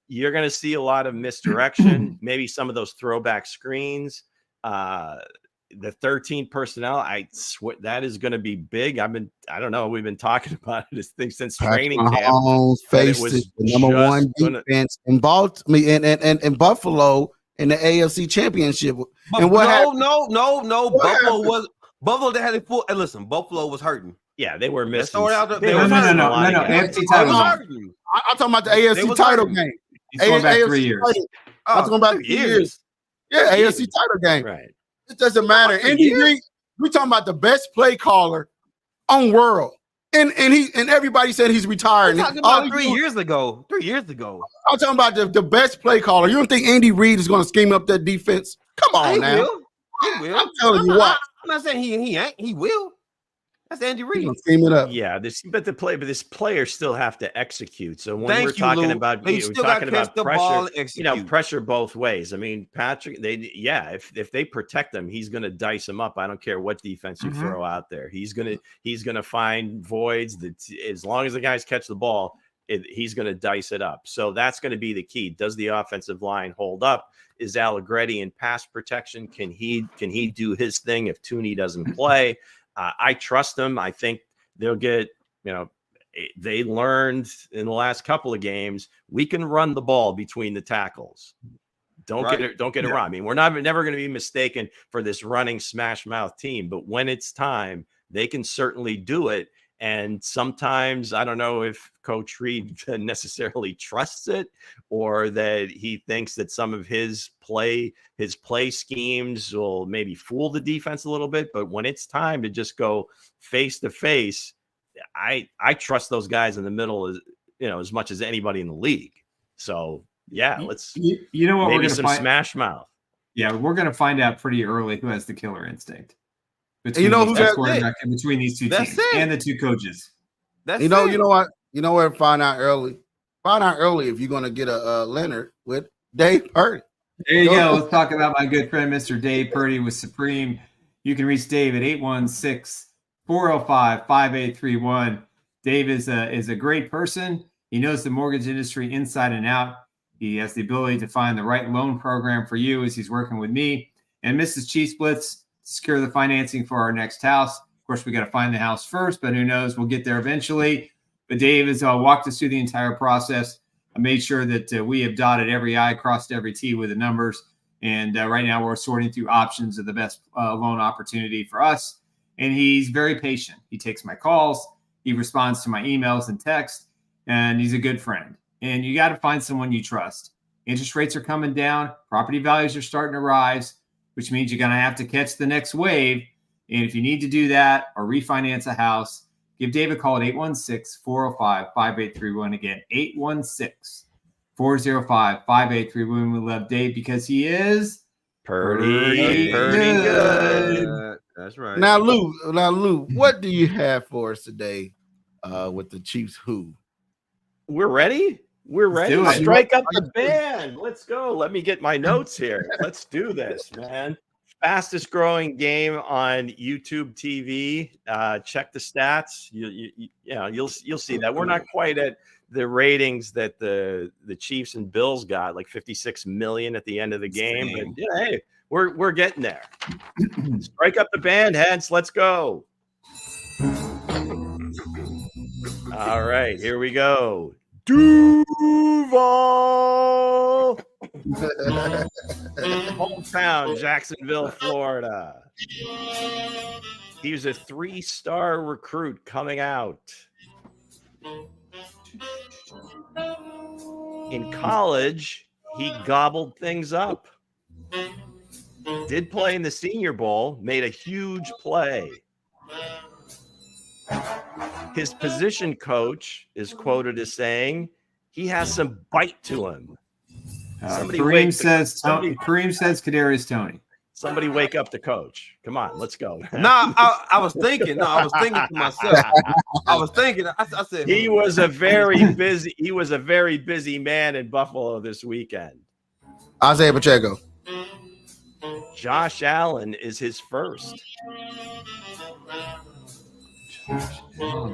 you're going to see a lot of misdirection. Maybe some of those throwback screens. The 13 personnel, I swear that is going to be big. I don't know. We've been talking about this thing since training camp. Mahomes faced the number one defense in Baltimore and Buffalo in the AFC Championship. And Buffalo. They had a full. And listen, Buffalo was hurting. Yeah, they were missing. No. AFC title. I'm talking about the AFC title game. He's going back 3 years. I'm talking about 3 years. Yeah, AFC title game. Right. It doesn't matter. Andy Reid, we're talking about the best play caller on world. And everybody said he's retired. We're talking about 3 years ago. 3 years ago. I'm talking about the best play caller. You don't think Andy Reid is going to scheme up that defense? Come on now. He will. I'm telling you what. I'm not saying he ain't. He will. That's Andy Reid. Scheme it up. Yeah, this players still have to execute. So when we're talking about pressure, pressure both ways. I mean, Patrick, if they protect them, he's going to dice them up. I don't care what defense you throw out there. He's going to find voids that as long as the guys catch the ball, he's going to dice it up. So that's going to be the key. Does the offensive line hold up? Is Allegretti in pass protection? Can he do his thing if Tooney doesn't play? I trust them. I think they'll get, they learned in the last couple of games, we can run the ball between the tackles. Don't get it wrong. I mean, we're never going to be mistaken for this running smash mouth team, but when it's time, they can certainly do it. And sometimes I don't know if Coach Reid necessarily trusts it or that he thinks that some of his play schemes will maybe fool the defense a little bit. But when it's time to just go face to face, I trust those guys in the middle as much as anybody in the league. So yeah, let's maybe some smash mouth. Yeah, we're going to find out pretty early who has the killer instinct. Between these two teams and the two coaches. You know what? You know where to find out early. Find out early if you're going to get a Leonard with Dave Purdy. There you go. Let's talk about my good friend, Mr. Dave Purdy with Supreme. You can reach Dave at 816-405-5831. Dave is a great person. He knows the mortgage industry inside and out. He has the ability to find the right loan program for you as he's working with me. And Mrs. Chiefs Blitz, secure the financing for our next house. Of course, we got to find the house first, but who knows? We'll get there eventually. But Dave has walked us through the entire process. I made sure that we have dotted every I, crossed every T with the numbers, And right now we're sorting through options of the best loan opportunity for us. And he's very patient. He takes my calls. He responds to my emails and texts. And he's a good friend. And you got to find someone you trust. Interest rates are coming down. Property values are starting to rise, which means you're going to have to catch the next wave. And if you need to do that or refinance a house, give Dave a call at 816-405-5831. Again, 816-405-5831. We love Dave because he is pretty good. That's right. Now, Lou, what do you have for us today with the Chiefs who? We're ready? We're ready. do it. Strike up the band. Let's go. Let me get my notes here. Let's do this, man. Fastest growing game on YouTube TV. Check the stats. You'll see that we're not quite at the ratings that the Chiefs and Bills got, like 56 million at the end of the game. But yeah, hey, we're getting there. Strike up the band, Hense. Let's go. All right, here we go. Duval. Hometown, Jacksonville, Florida. He was a 3-star recruit coming out. In college, he gobbled things up. Did play in the Senior Bowl, made a huge play. His position coach is quoted as saying he has some bite to him. Kareem says Kadarius Toney. Somebody wake up the coach. Come on, let's go. I was thinking to myself. I said he was a very busy man in Buffalo this weekend. Isaiah Pacheco. Josh Allen is his first.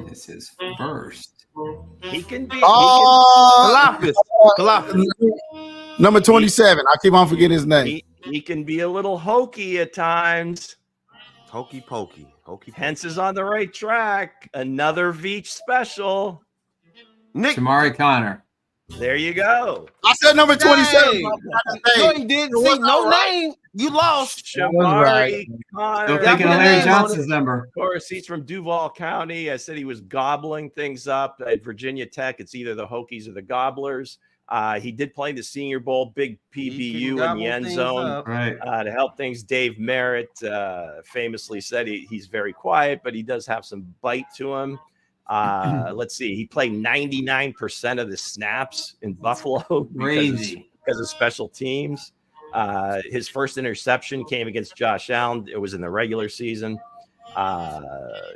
This is first. He can be. Kalafis. Number 27. I keep on forgetting his name. He can be a little hokey at times. Hokey pokey. Hense is on the right track. Another Veach special. Nick Shamari Connor. There you go. I said number 27. No, you didn't. See, no name. You lost. Shamari Connor. Still thinking of Larry Johnson's number. Of course, he's from Duval County. I said he was gobbling things up at Virginia Tech. It's either the Hokies or the Gobblers. He did play the Senior Bowl, big PBU in the end zone to help things. Dave Merritt famously said he's very quiet, but he does have some bite to him. Let's see. He played 99% of the snaps in Buffalo because of special teams. His first interception came against Josh Allen. It was in the regular season.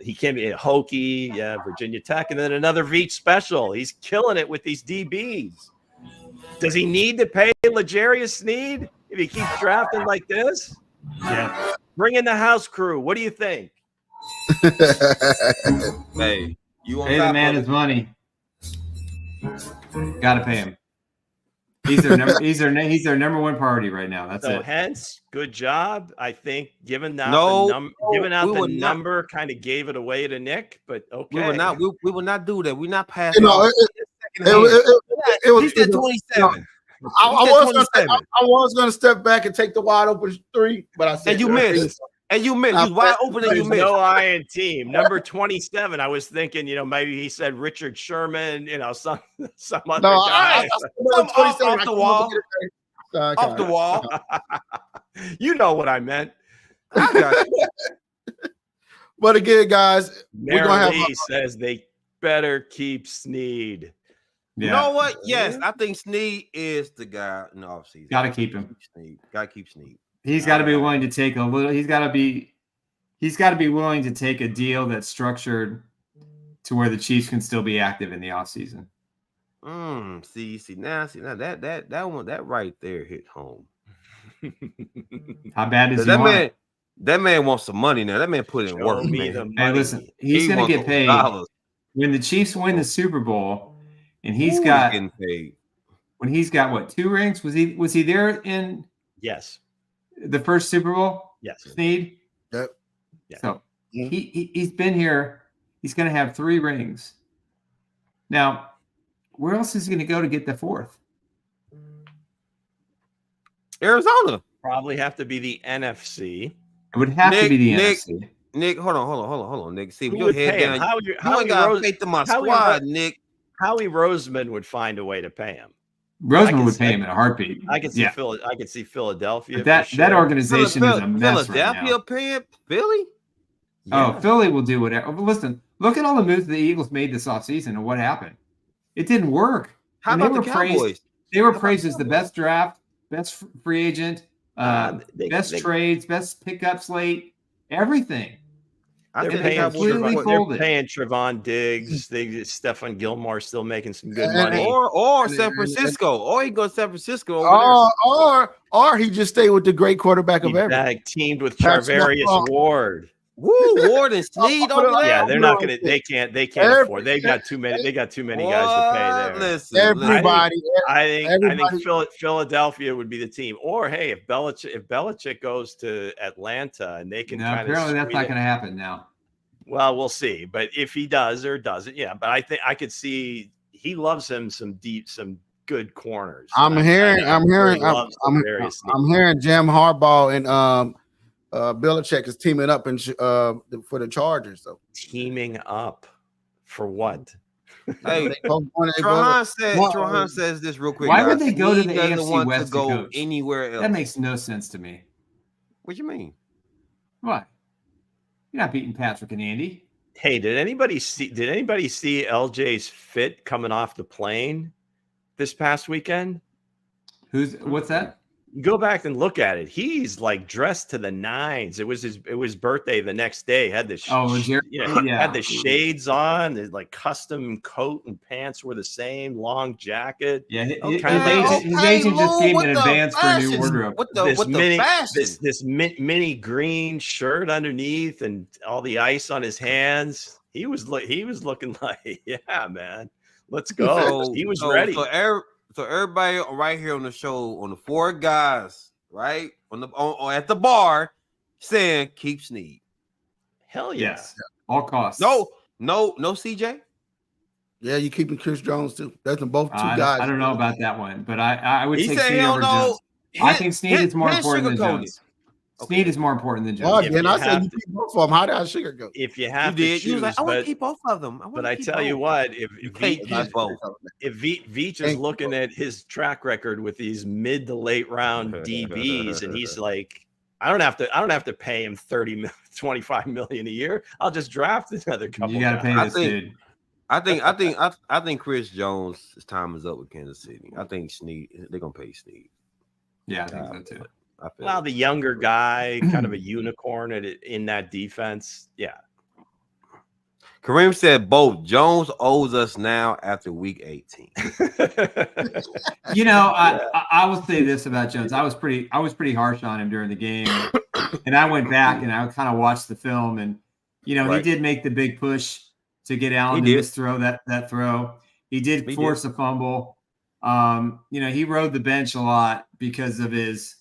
He came in Hokie, Virginia Tech, and then another Veach special. He's killing it with these DBs. Does he need to pay L'Jarius Sneed if he keeps drafting like this? Yeah. Bring in the house crew. What do you think? Hey, you pay the man his money. Got to pay him. He's their number one priority right now. That's it. Hense, good job. I think giving out the number kind of gave it away to Nick, but okay. We will not do that. We're not passing. It was 27. I was going to step back and take the wide open 3, but I said and you missed. And you missed. You was wide open and you missed. No iron team. Number 27. I was thinking, maybe he said Richard Sherman, some other guy. Off the wall. Off the wall. You know what I meant. I got you. But again, guys, we're going to have says they better keep Sneed. Yeah. You know what? Yes, I think Sneed is the guy in the offseason. Got to keep him. Got to keep Sneed. He's got to be willing to take a little. He's got to be willing to take a deal that's structured to where the Chiefs can still be active in the offseason. See now that right there hit home. How bad is that man? That man wants some money now. That man put in work. Hey, listen, he's going to get paid when the Chiefs win the Super Bowl. And he's getting paid. When he's got what, 2 rings? Was he there in the first Super Bowl? Yes. Sneed? Yep. Yeah. So he's been here. He's going to have 3 rings. Now, where else is he going to go to get the 4th? Arizona. probably have to be the NFC. It would have to be the NFC. Nick, hold on, Nick. See, with Who your would head pay him? down, you ain't got faith in my squad, Nick. Howie Roseman would find a way to pay him. Roseman would pay him in a heartbeat. I could see Philadelphia. But that organization is a mess right now. Philadelphia paying Philly? Yeah. Oh, Philly will do whatever. Listen, look at all the moves the Eagles made this offseason and what happened. It didn't work. How about the Cowboys? They were praised as the best draft, best free agent, best trades, best pickup slate, everything. They're paying Trevon Diggs. Stephon Gilmore still making some good money. Or San Francisco. Or he goes to San Francisco. Or he just stayed with the great quarterback of everything. Teamed with Charvarius Ward. Woo, Ward and Snead over there. Yeah, they're not gonna. They can't afford. They got too many guys to pay there. Listen, everybody. I think Philadelphia would be the team. Or hey, if Belichick goes to Atlanta and they can apparently that's not going to happen now. Well, we'll see. But if he does or doesn't, yeah. But I think I could see he loves him some good corners. I'm hearing Jim Harbaugh and Belichick is teaming up for the Chargers. So teaming up for what? Hey, Trahan says this real quick. Why would they go to the AFC West to go anywhere else? That makes no sense to me. What you mean? What? You're not beating Patrick and Andy. Hey, did anybody see LJ's fit coming off the plane this past weekend? What's that? Go back and look at it. He's like dressed to the nines. It was his birthday the next day. Had the had the shades on. His like custom coat and pants were the same. Long jacket. Yeah, his agent just gave him an advance for a new wardrobe. This mini green shirt underneath and all the ice on his hands. He was looking like, yeah, man, let's go. He was ready. So everybody right here on the show, on the four guys, right at the bar, saying keep Snead. Hell yeah. Yes, all costs. No, CJ. Yeah, you keeping Chris Jones too. That's both two guys. I don't know about that one, but I would take Snead over Jones. I think Snead is more important than Jones. Snead is more important than Jones. Oh, again, I said you keep both of them. How did I sugarcoat? If you have to choose, I want to keep both of them. But I tell you what, if Veach is looking at his track record with these mid to late round DBs, and he's like, I don't have to pay him 25 million a year. I'll just draft another couple. You got to pay this dude. I think Chris Jones' time is up with Kansas City. I think Snead, they're gonna pay Snead. Yeah, I think so too. Well, the younger guy, kind of a unicorn in that defense. Yeah. Kareem said both. Jones owes us now after week 18. I will say this about Jones. I was pretty harsh on him during the game. And I went back and I kind of watched the film, and he did make the big push to get Allen to just throw that throw. He did force a fumble. He rode the bench a lot because of his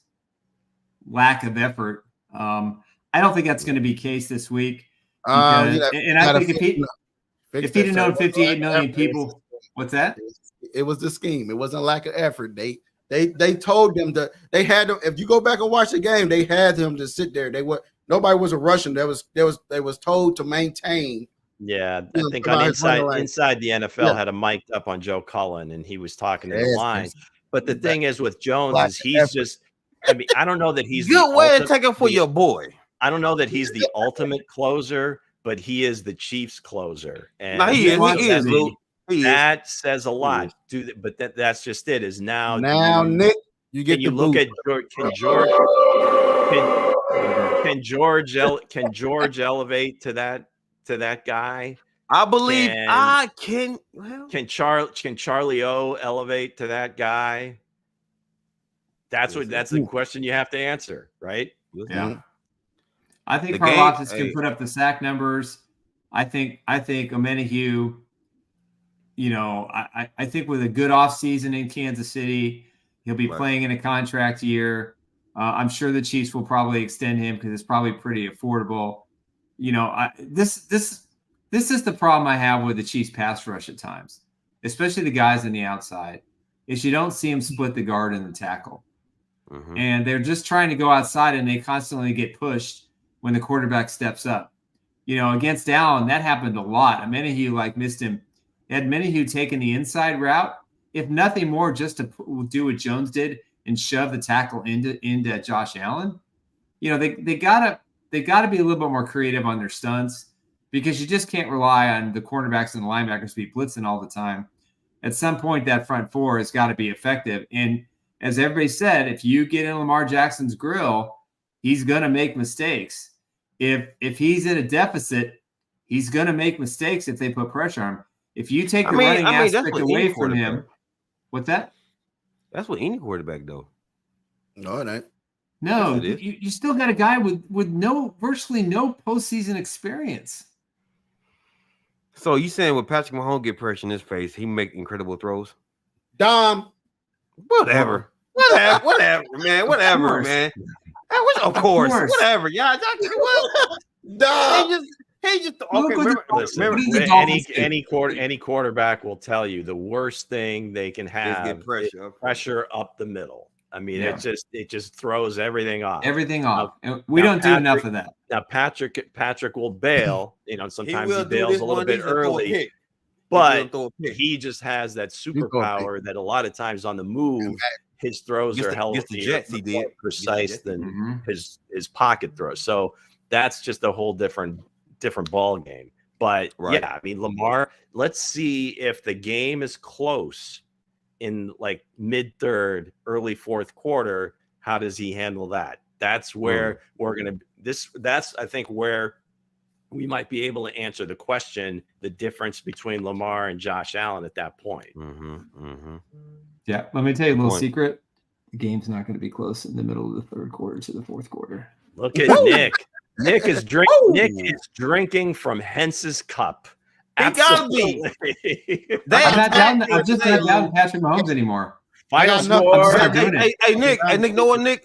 lack of effort. I don't think that's going to be the case this week. I think if he didn't know 58 million people, what's that? It was the scheme. It wasn't lack of effort. They told them they had them. If you go back and watch the game, they had them to sit there. Nobody was rushing. They was told to maintain. Yeah, I think on inside the NFL had a mic'd up on Joe Cullen, and he was talking to the line. But the thing is with Jones is he's just. I mean, I don't know that he's good way to take it for your boy. I don't know that he's the ultimate closer, but he is the Chiefs closer. And he is. That says a lot. But that's just it. Is now Nick, you get. You look at can George elevate to that guy? I believe I can. Well, can Charlie O elevate to that guy? That's the question you have to answer, right? Yeah. I think Karlaftis can put up the sack numbers. I think Omenihu, I think with a good offseason in Kansas City, he'll be playing in a contract year. I'm sure the Chiefs will probably extend him because it's probably pretty affordable. This is the problem I have with the Chiefs pass rush at times, especially the guys on the outside, is you don't see them split the guard and the tackle. And they're just trying to go outside, and they constantly get pushed when the quarterback steps up. Against Allen, that happened a lot. Menahew missed him. Had Menahew taken the inside route, if nothing more, just to do what Jones did and shove the tackle into Josh Allen. They gotta be a little bit more creative on their stunts, because you just can't rely on the cornerbacks and the linebackers to be blitzing all the time. At some point, that front four has got to be effective. And as everybody said, if you get in Lamar Jackson's grill, he's going to make mistakes. If he's in a deficit, he's going to make mistakes if they put pressure on him. If you take the running aspect away from him, what's that? That's what any quarterback do. No, it ain't. No, you still got a guy with virtually no postseason experience. So you saying when Patrick Mahomes get pressure in his face, he make incredible throws? Dom. Whatever, man. Whatever, man. Of course. Whatever. Yeah. Dom. He just okay. Listen, any quarterback will tell you the worst thing they can have is pressure up the middle. It just throws everything off. We don't do enough of that. Now Patrick will bail. Sometimes he bails a little bit early, but he just has that superpower that a lot of times on the move, his throws are hell more precise than his pocket throws. So that's just a whole different ball game. But Lamar, let's see if the game is close in mid third, early fourth quarter. How does he handle that? That's where that's I think where we might be able to answer the question, the difference between Lamar and Josh Allen at that point. Yeah, let me tell you a little secret. The game's not going to be close in the middle of the third quarter to the fourth quarter. Look at Nick. Nick is drinking from Hense's cup. Absolutely. I'm just not down Patrick Mahomes anymore. Final score. Hey, Nick. Know what, Nick?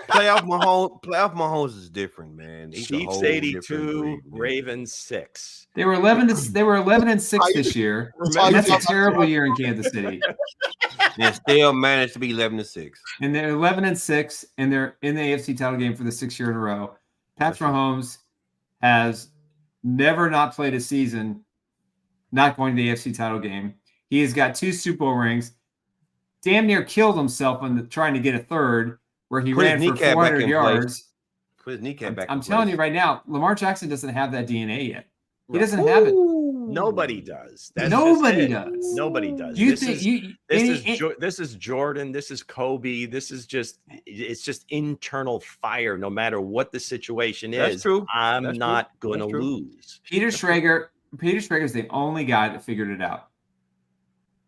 Playoff Mahomes is different, man. Chiefs 82, Ravens 6. They were 11-6 this year. That's a terrible year in Kansas City. They still managed to be 11-6. And they're 11-6, and they're in the AFC title game for the 6th year in a row. Patrick Mahomes has never not played a season not going to the AFC title game. He has got 2 Super Bowl rings. Damn near killed himself on trying to get a third, where he ran for 400 yards. Put his kneecap back. I'm telling you right now, Lamar Jackson doesn't have that DNA yet. He doesn't have it. Nobody does. Nobody does. Nobody does. This is Jordan. This is Kobe. It's just internal fire. No matter what the situation is, that's true. I'm not going to lose. Peter Schrager is the only guy that figured it out.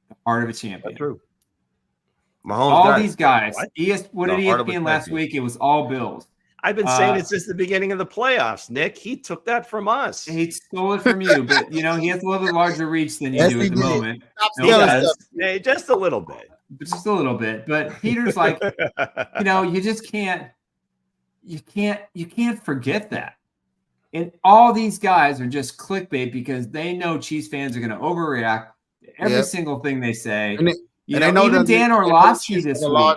The heart of a champion. That's true. Mahomes all these guys. What did ESPN last week? It was all Bills. I've been saying it since the beginning of the playoffs, Nick. He took that from us. He stole it from you, but he has a little bit larger reach than you do at the moment. Yeah, just a little bit. Just a little bit. But Peter's like, you just can't forget that. And all these guys are just clickbait because they know Chiefs fans are going to overreact to every single thing they say. And even Dan Orlovsky this week.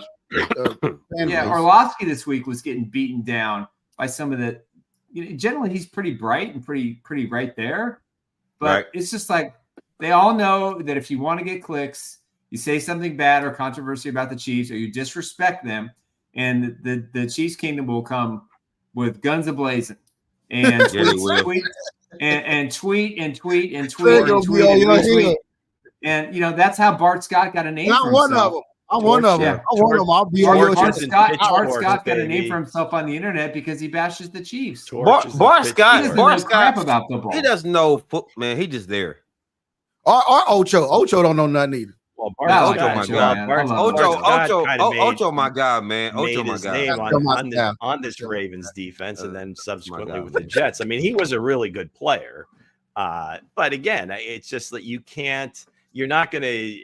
Orlovsky this week was getting beaten down by some of the. Generally, he's pretty bright and pretty right there, but it's just like they all know that if you want to get clicks, you say something bad or controversy about the Chiefs, or you disrespect them, and the Chiefs Kingdom will come with guns a-blazing and tweet. And that's how Bart Scott got a name for himself. I'm one of them. I'll be on your Bart Scott got a name for himself on the internet because he bashes the Chiefs. Bart Scott crap about football. He doesn't know football, man. He just there. Or Ocho don't know nothing either. Well, Ocho, my God, man. Ocho, my God. On this Ravens defense, and then subsequently with the Jets. I mean, he was a really good player. But again, it's just that you're not going to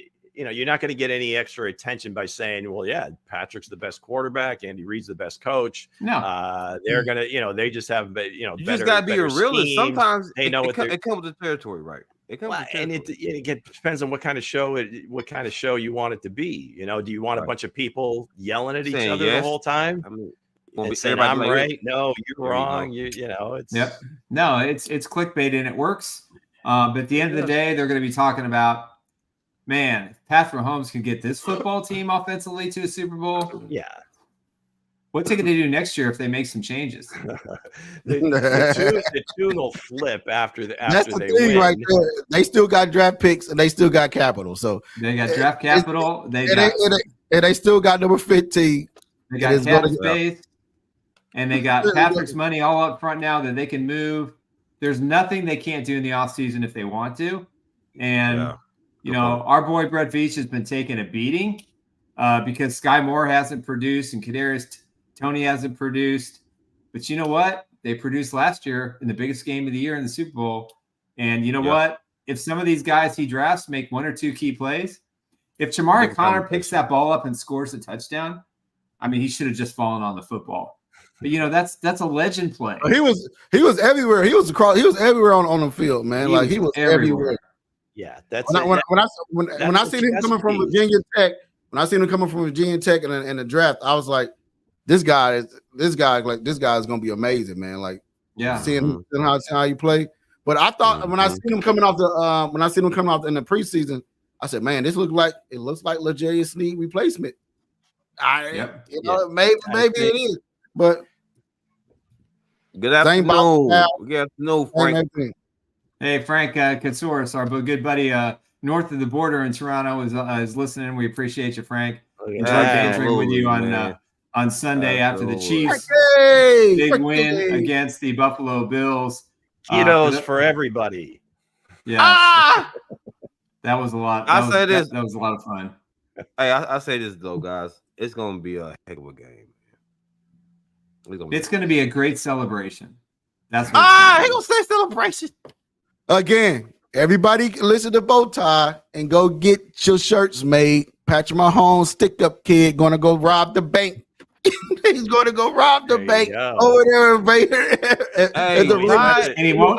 get any extra attention by saying, well, yeah, Patrick's the best quarterback, Andy Reid's the best coach. No, they're going to, they just have, you just got to be a realist. Sometimes they know it comes with the territory, right? It can Well, and it depends on what kind of show you want it to be. You know, do you want a bunch of people yelling at each Saying other the whole time? I mean, And saying I'm right, no, you're wrong. You know, it's No, it's clickbait and it works. But at the end of the day, they're going to be talking about, man, if Patrick Mahomes can get this football team offensively to a Super Bowl. Yeah. What's it going to do next year if they make some changes? the tune will flip after That's the they thing win. right there. They still got draft picks and they still got capital. So they got draft capital. And they still got number 15. They got cap space, and they got Patrick's money all up front now that they can move. There's nothing they can't do in the offseason if they want to. And, you know, our boy Brett Veach has been taking a beating because Sky Moore hasn't produced and Kadarius Toney hasn't produced. But you know what? They produced last year in the biggest game of the year in the Super Bowl. And you know what? If some of these guys he drafts make one or two key plays, if Jamari Connor picks that ball up and scores a touchdown, I mean, he should have just fallen on the football. But you know, that's a legend play. He was everywhere. He was everywhere on the field, man. He was everywhere. Yeah, that's when I seen him coming from Virginia Tech. When I seen him coming from Virginia Tech in the draft, I was like, this guy is gonna be amazing, man. Like, seeing how you play. But I thought when I seen him coming off in the preseason, I said, man, it looks like L'Jarius Sneed replacement. Maybe it is, but good afternoon. Good afternoon, Frank. Hey, Frank Katsouris, our good buddy north of the border in Toronto is listening. We appreciate you, Frank. Enjoyed bantering with you on Sunday after the Chiefs big win against the Buffalo Bills. Ketos for everybody. Yeah, that was a lot. That was a lot of fun. Hey, I say this though, guys. It's gonna be a heck of a game. It's gonna be a great celebration. That's what he gonna say celebration. Again, everybody listen to Bowtie and go get your shirts made. Patrick Mahomes, stick up kid, gonna go rob the bank. He's going to go rob the bank over there, and he won't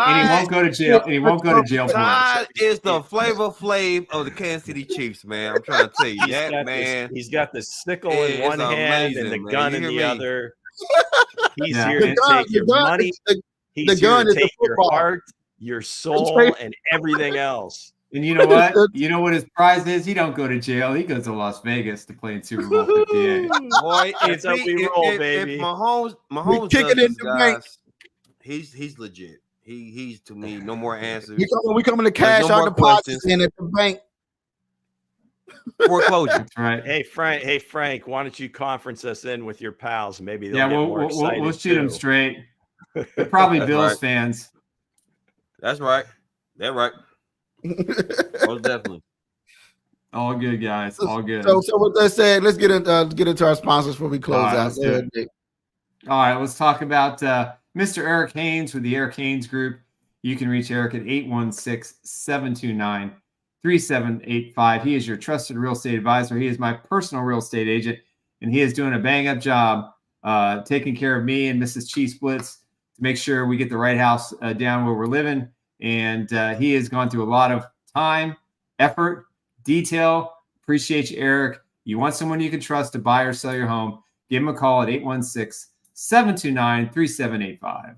go to jail. And he won't go to jail. Todd is the Flavor Flav of the Kansas City Chiefs, man. I'm trying to tell you that, man. He's got the sickle in one hand and the gun in the other. He's here to take your money. He's here to take your heart, your soul, and everything else. And you know what? You know what his prize is? He don't go to jail. He goes to Las Vegas to play in Super Bowl 58. Boy, if Mahomes kick it in the bank, he's legit. He's to me no more answers. We coming to cash our deposits in at the bank. Foreclosure. That's right. Hey Frank, why don't you conference us in with your pals? Maybe they'll get more excited. We'll shoot them straight. They're probably Bills fans. That's right. That's right. Most definitely. All good, guys. All good. So with that said, let's get into our sponsors before we close out. All right, let's talk about Mr. Eric Haynes with the Eric Haynes Group. You can reach Eric at 816-729-3785. He is your trusted real estate advisor. He is my personal real estate agent, and he is doing a bang-up job taking care of me and Mrs. Chiefs Blitz to make sure we get the right house down where we're living. And he has gone through a lot of time, effort, detail. Appreciate you, Eric. You want someone you can trust to buy or sell your home, give him a call at 816-729-3785.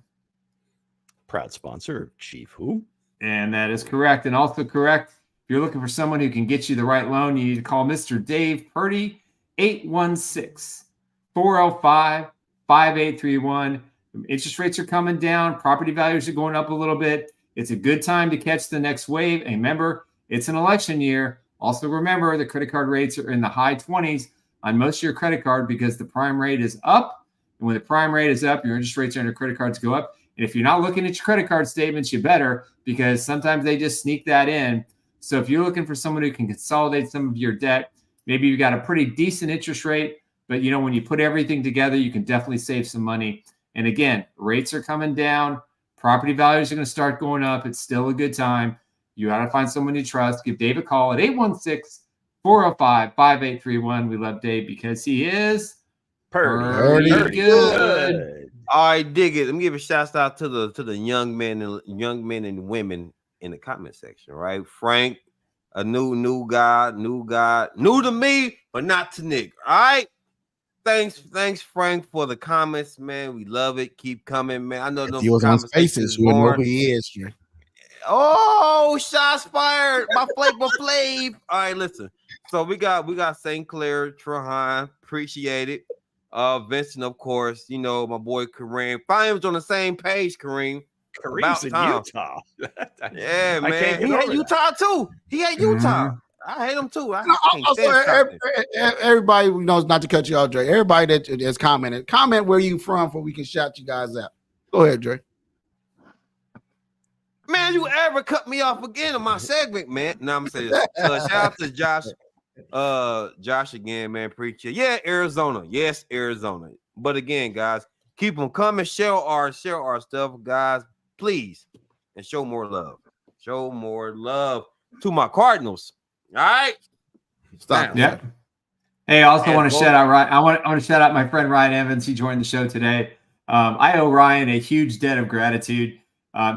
Proud sponsor of Chief Who. And that is correct. And also correct, if you're looking for someone who can get you the right loan, you need to call Mr. Dave Purdy, 816-405-5831. Interest rates are coming down. Property values are going up a little bit. It's a good time to catch the next wave. And remember, it's an election year. Also remember, the credit card rates are in the high 20s on most of your credit card because the prime rate is up. And when the prime rate is up, your interest rates on your credit cards go up. And if you're not looking at your credit card statements, you better, because sometimes they just sneak that in. So if you're looking for someone who can consolidate some of your debt, maybe you got a pretty decent interest rate, but you know, when you put everything together, you can definitely save some money. And again, rates are coming down. Property values are going to start going up. It's still a good time. You got to find someone you trust. Give Dave a call at 816-405-5831. We love Dave because he is pretty good. I dig it. Let me give a shout out to the young men and women in the comment section, right? Frank, a new guy, new to me, but not to Nick. All right. Thanks, Frank, for the comments, man. We love it. Keep coming, man. I know If those he was on comments Spaces, you would know who he is. Jay. Oh, shots fired by Flavor Flav. All right, listen. So we got St. Clair, Trahan, appreciate it. Vincent, of course, you know, my boy Kareem. Finally was on the same page, Kareem. Kareem's in Utah. Yeah, I man. can't get He had over Utah too. He had Utah. Mhm. I hate him too. I can't Also, stand everybody knows not to cut you off, Dre. Everybody that has commented, comment where you from, so we can shout you guys out. Go ahead, Dre. Man, you ever cut me off again in my segment, man? Now I'm gonna say this. Shout out to Josh. Josh again, man. Appreciate. Yeah, Arizona. Yes, Arizona. But again, guys, keep them coming. Share our stuff, guys, please, and show more love. Show more love to my Cardinals. All right. Stop. Yep. Hey, I also And want to shout out Ryan. I want to shout out my friend Ryan Evans. He joined the show today. I owe Ryan a huge debt of gratitude.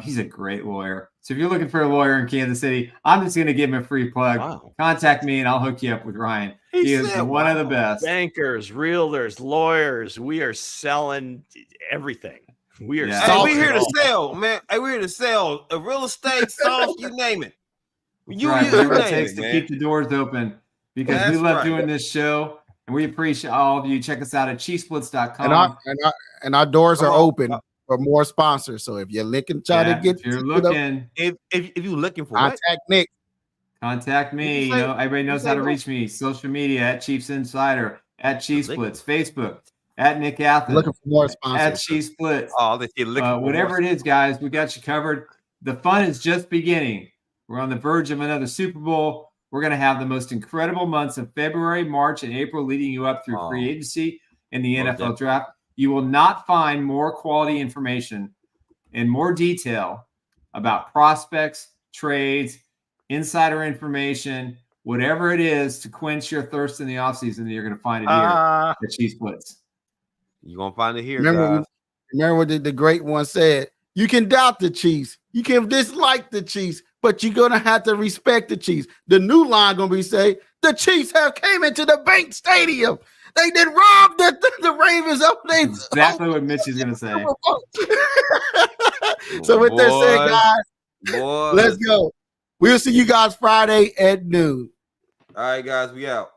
He's a great lawyer. So if you're looking for a lawyer in Kansas City, I'm just going to give him a free plug. Wow. Contact me and I'll hook you up with Ryan. He is one of the best. Bankers, realtors, lawyers. We are selling everything. We are. Hey, we're here to sell, man. Hey, we're here to sell real estate, sauce, you name it. Whatever it takes to keep the doors open, because we love doing this show and we appreciate all of you. Check us out at chiefsplits.com. And our doors are open for more sponsors. So if you're looking, if you're looking, if you're looking for contact Nick. Contact me. You know, everybody knows how to reach me. Social media at Chiefs Insider, at Chiefs Splits, Facebook, at Nick Athan, looking for more sponsors. at Chiefs Splits. Oh, whatever it is, guys, we got you covered. The fun is just beginning. We're on the verge of another Super Bowl. We're going to have the most incredible months of February, March, and April leading you up through free agency and the NFL draft. You will not find more quality information and more detail about prospects, trades, insider information, whatever it is to quench your thirst in the offseason. You're going to find it here at Chiefs Blitz. You're going to find it here, guys. Remember what the great one said? You can doubt the Chiefs. You can dislike the Chiefs, but you're going to have to respect the Chiefs. The new line going to be say, the Chiefs have came into the Bank Stadium. They did rob the Ravens up. Exactly what Mitch is going to say. So with that said, guys, let's go. We'll see you guys Friday at noon. All right, guys, we out.